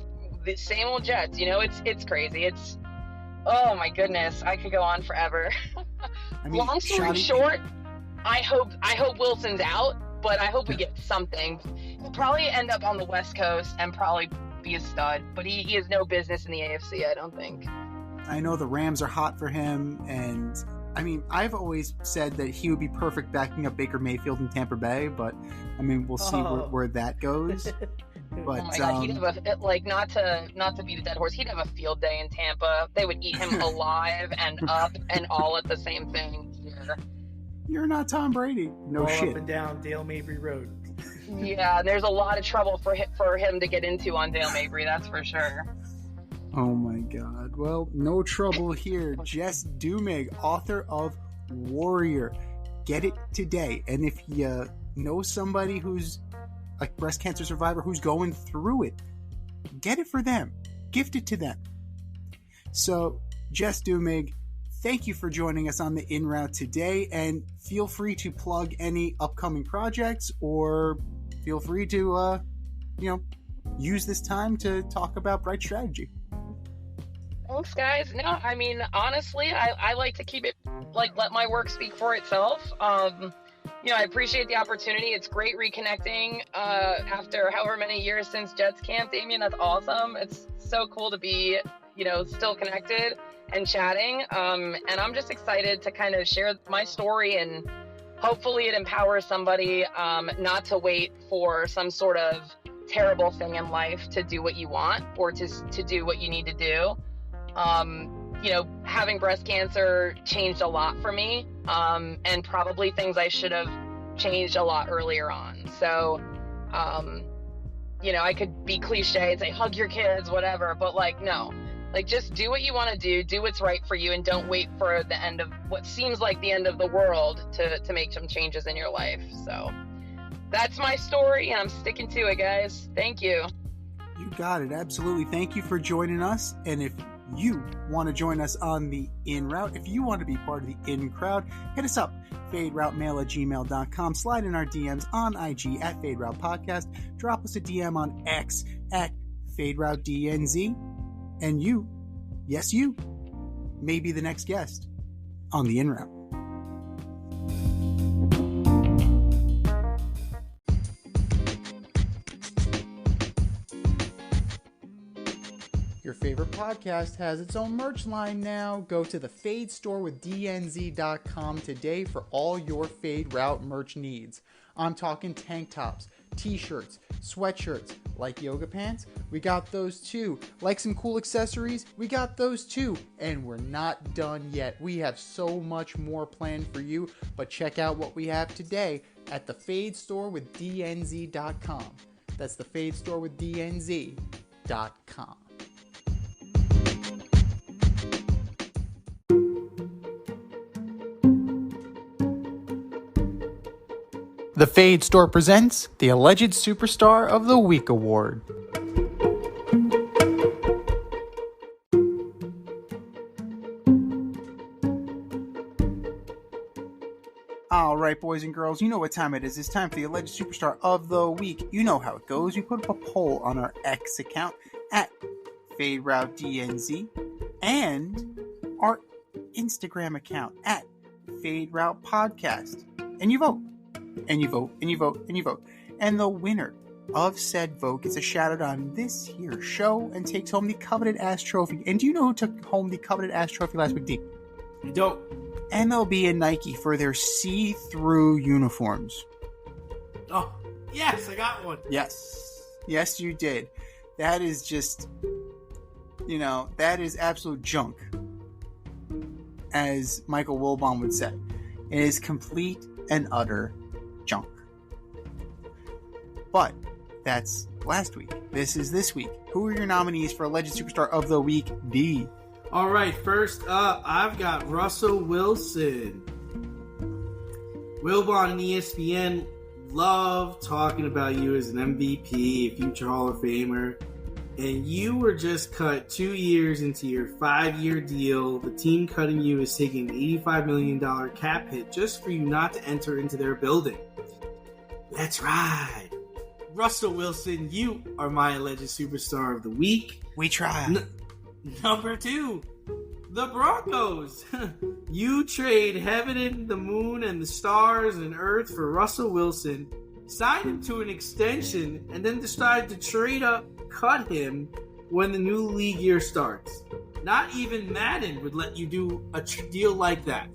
the same old Jets. It's crazy. Oh my goodness, I could go on forever. Long story short, I hope Wilson's out, but I hope we get something. He'll probably end up on the West Coast and probably be a stud, but he has no business in the AFC, I don't think. I know the Rams are hot for him, and I've always said that he would be perfect backing up Baker Mayfield in Tampa Bay, but we'll see where that goes. But, oh my God, he'd have not to beat a dead horse, he'd have a field day in Tampa. They would eat him alive and up and all at the same thing here. You're not Tom Brady. No all shit. Up and down Dale Mabry Road. Yeah, there's a lot of trouble for him to get into on Dale Mabry, that's for sure. Oh my God. Well, no trouble here. Jess Duemig, author of Warrior. Get it today. And if you know somebody who's a breast cancer survivor who's going through it. Get it for them. Gift it to them. So, Jess Duemig, thank you for joining us on the In Route today, and feel free to plug any upcoming projects, or feel free to, use this time to talk about Bright Strategy. Thanks, guys. No, I mean, honestly, I like to keep it, let my work speak for itself. I appreciate the opportunity. It's great reconnecting after however many years since Jets camp, Damien. That's awesome. It's so cool to be, still connected and chatting. And I'm just excited to kind of share my story, and hopefully it empowers somebody not to wait for some sort of terrible thing in life to do what you want, or to do what you need to do. Having breast cancer changed a lot for me, and probably things I should have changed a lot earlier on. So, I could be cliche and say, hug your kids, whatever, but no, just do what you want to do what's right for you, and don't wait for the end of what seems like the end of the world to make some changes in your life. So that's my story, and I'm sticking to it, guys. Thank you. You got it. Absolutely. Thank you for joining us. And if you want to join us on the In Route, if you want to be part of the In Crowd, hit us up, faderoutemail@gmail.com. Slide in our DMs on IG at Fade Route Podcast. Drop us a DM on X at FadeRouteDNZ. And you, yes you, may be the next guest on the In Route. Your favorite podcast has its own merch line now. Go to the Fade store with DNZ.com today for all your Fade Route merch needs. I'm talking tank tops, t-shirts, sweatshirts. Like yoga pants? We got those too. Like some cool accessories? We got those too. And we're not done yet. We have so much more planned for you, but check out what we have today at the Fade store with DNZ.com. That's the Fade store with DNZ.com. The Fade Store presents the Alleged Superstar of the Week Award. All right, boys and girls, you know what time it is. It's time for the Alleged Superstar of the Week. You know how it goes. We put up a poll on our X account at FadeRouteDNZ and our Instagram account at Fade Route Podcast. And you vote. And you vote, and you vote, and you vote. And the winner of said vote gets a shout out on this here show and takes home the coveted ass trophy. And do you know who took home the coveted ass trophy last week, D? I don't. MLB and Nike for their see-through uniforms. Oh, yes, I got one. Yes. Yes, you did. That is just, that is absolute junk. As Michael Wilbon would say. It is complete and utter junk. But that's last week. This is this week. Who are your nominees for Alleged Superstar of the Week, D? All right, first up, I've got Russell Wilson. Wilbon and ESPN love talking about you as an MVP, a future Hall of Famer, and you were just cut 2 years into your 5-year deal. The team cutting you is taking an $85 million cap hit just for you not to enter into their building. That's right. Russell Wilson, you are my Alleged Superstar of the Week. We tried. Number 2, the Broncos. You trade heaven and the moon and the stars and earth for Russell Wilson, signed him to an extension, and then decided to trade up, cut him when the new league year starts. Not even Madden would let you do a deal like that.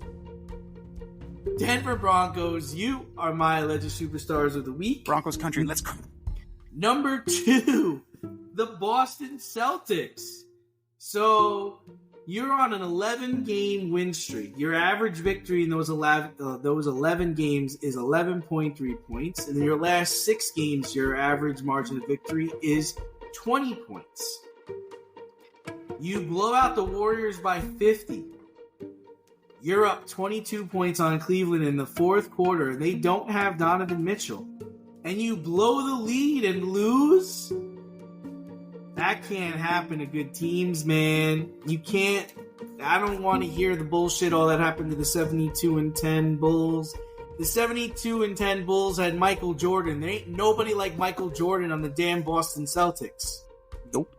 Denver Broncos, you are my Alleged Superstars of the Week. Broncos country, let's go. Number 2, the Boston Celtics. So, you're on an 11-game win streak. Your average victory in those 11 games is 11.3 points. And in your last 6 games, your average margin of victory is 20 points. You blow out the Warriors by 50. You're up 22 points on Cleveland in the fourth quarter. They don't have Donovan Mitchell. And and you blow the lead and lose? That can't happen to good teams, man. You can't. I don't want to hear the bullshit all that happened to the 72-10 Bulls. The 72-10 Bulls had Michael Jordan. There ain't nobody like Michael Jordan on the damn Boston Celtics. Nope.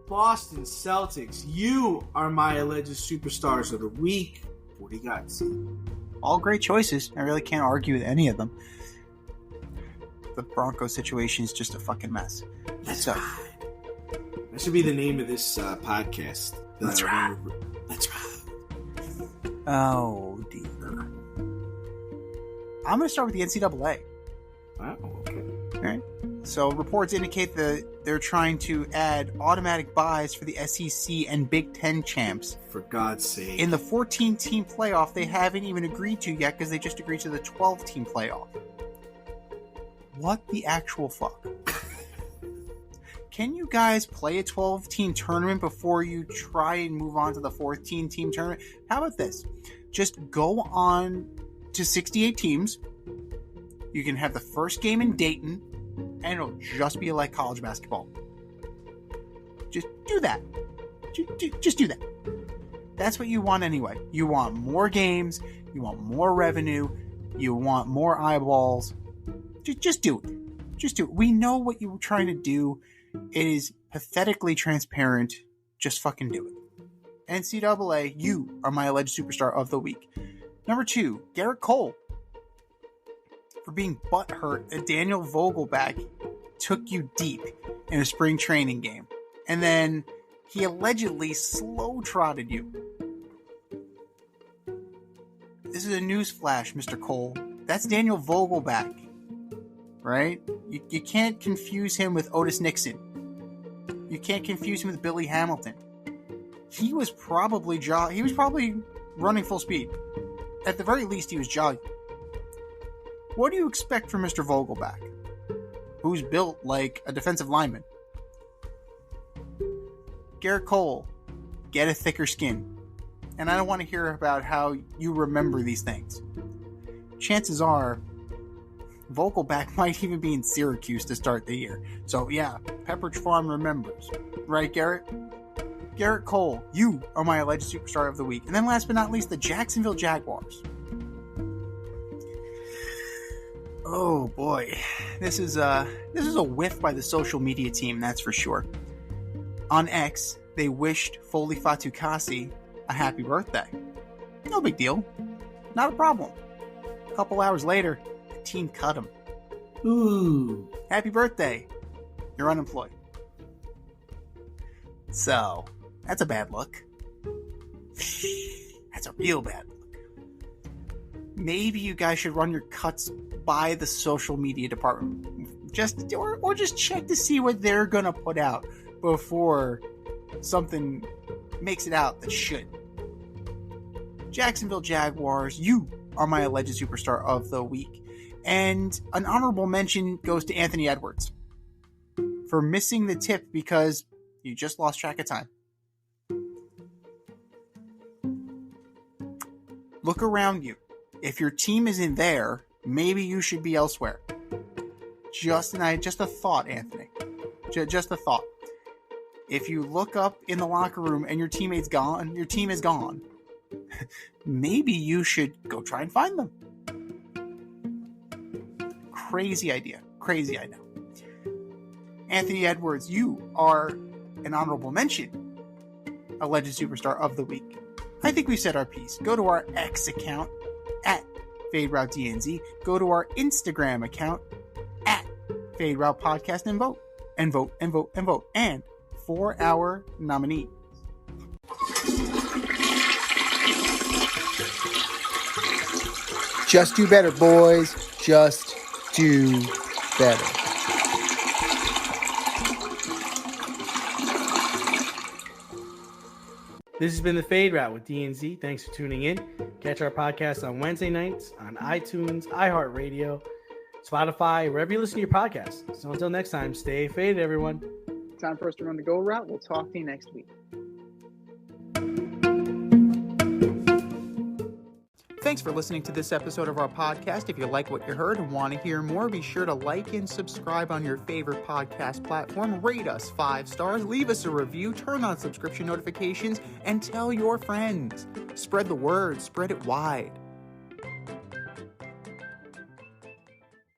Boston Celtics, you are my alleged superstars of the week. What do you got, C? All great choices. I really can't argue with any of them. The Broncos situation is just a fucking mess. That's right. That should be the name of this podcast. That's right. That's right. Oh, dear. I'm going to start with the NCAA. Oh, okay. All right. So reports indicate that they're trying to add automatic buys for the SEC and Big Ten champs. For God's sake. In the 14-team playoff, they haven't even agreed to yet because they just agreed to the 12-team playoff. What the actual fuck? Can you guys play a 12-team tournament before you try and move on to the 14-team tournament? How about this? Just go on to 68 teams. You can have the first game in Dayton, and it'll just be like college basketball. Just do that. Just do that. That's what you want anyway. You want more games. You want more revenue. You want more eyeballs. Just do it. Just do it. We know what you were trying to do. It is pathetically transparent. Just fucking do it. NCAA, you are my alleged superstar of the week. Number 2, Garrett Cole. For being butthurt that Daniel Vogelback took you deep in a spring training game. And then he allegedly slow-trotted you. This is a newsflash, Mr. Cole. That's Daniel Vogelback. Right? You can't confuse him with Otis Nixon. You can't confuse him with Billy Hamilton. He was probably running full speed. At the very least, he was jogging. What do you expect from Mr. Vogelback, who's built like a defensive lineman? Garrett Cole, get a thicker skin. And I don't want to hear about how you remember these things. Chances are, Vogelback might even be in Syracuse to start the year. So yeah, Pepperidge Farm remembers. Right, Garrett? Garrett Cole, you are my alleged superstar of the week. And then last but not least, the Jacksonville Jaguars. Oh boy, this is a whiff by the social media team, that's for sure. On X, they wished Foley Fatukasi a happy birthday. No big deal, not a problem. A couple hours later, the team cut him. Ooh, happy birthday! You're unemployed. So that's a bad look. That's a real bad look. Maybe you guys should run your cuts by the social media department, or just check to see what they're gonna put out before something makes it out that should. Jacksonville Jaguars, you are my alleged superstar of the week, and an honorable mention goes to Anthony Edwards for missing the tip because you just lost track of time. Look around you. If your team isn't there, maybe you should be elsewhere. Just a thought, Anthony. Just a thought. If you look up in the locker room and your team is gone, maybe you should go try and find them. Crazy idea. Crazy, I know. Anthony Edwards, you are an honorable mention. Alleged superstar of the week. I think we've said our piece. Go to our X account at FadeRouteDNZ. Go to our Instagram account at FadeRoutePodcast and vote. And vote, and vote, and vote. And for our nominee. Just do better, boys. Just do better. This has been the Fade Route with DNZ. Thanks for tuning in. Catch our podcast on Wednesday nights on iTunes, iHeartRadio, Spotify, wherever you listen to your podcasts. So until next time, stay faded, everyone. Time for us to run the go route. We'll talk to you next week. Thanks for listening to this episode of our podcast. If you like what you heard and want to hear more, be sure to like and subscribe on your favorite podcast platform. Rate us 5 stars, leave us a review, turn on subscription notifications, and tell your friends. Spread the word, spread it wide.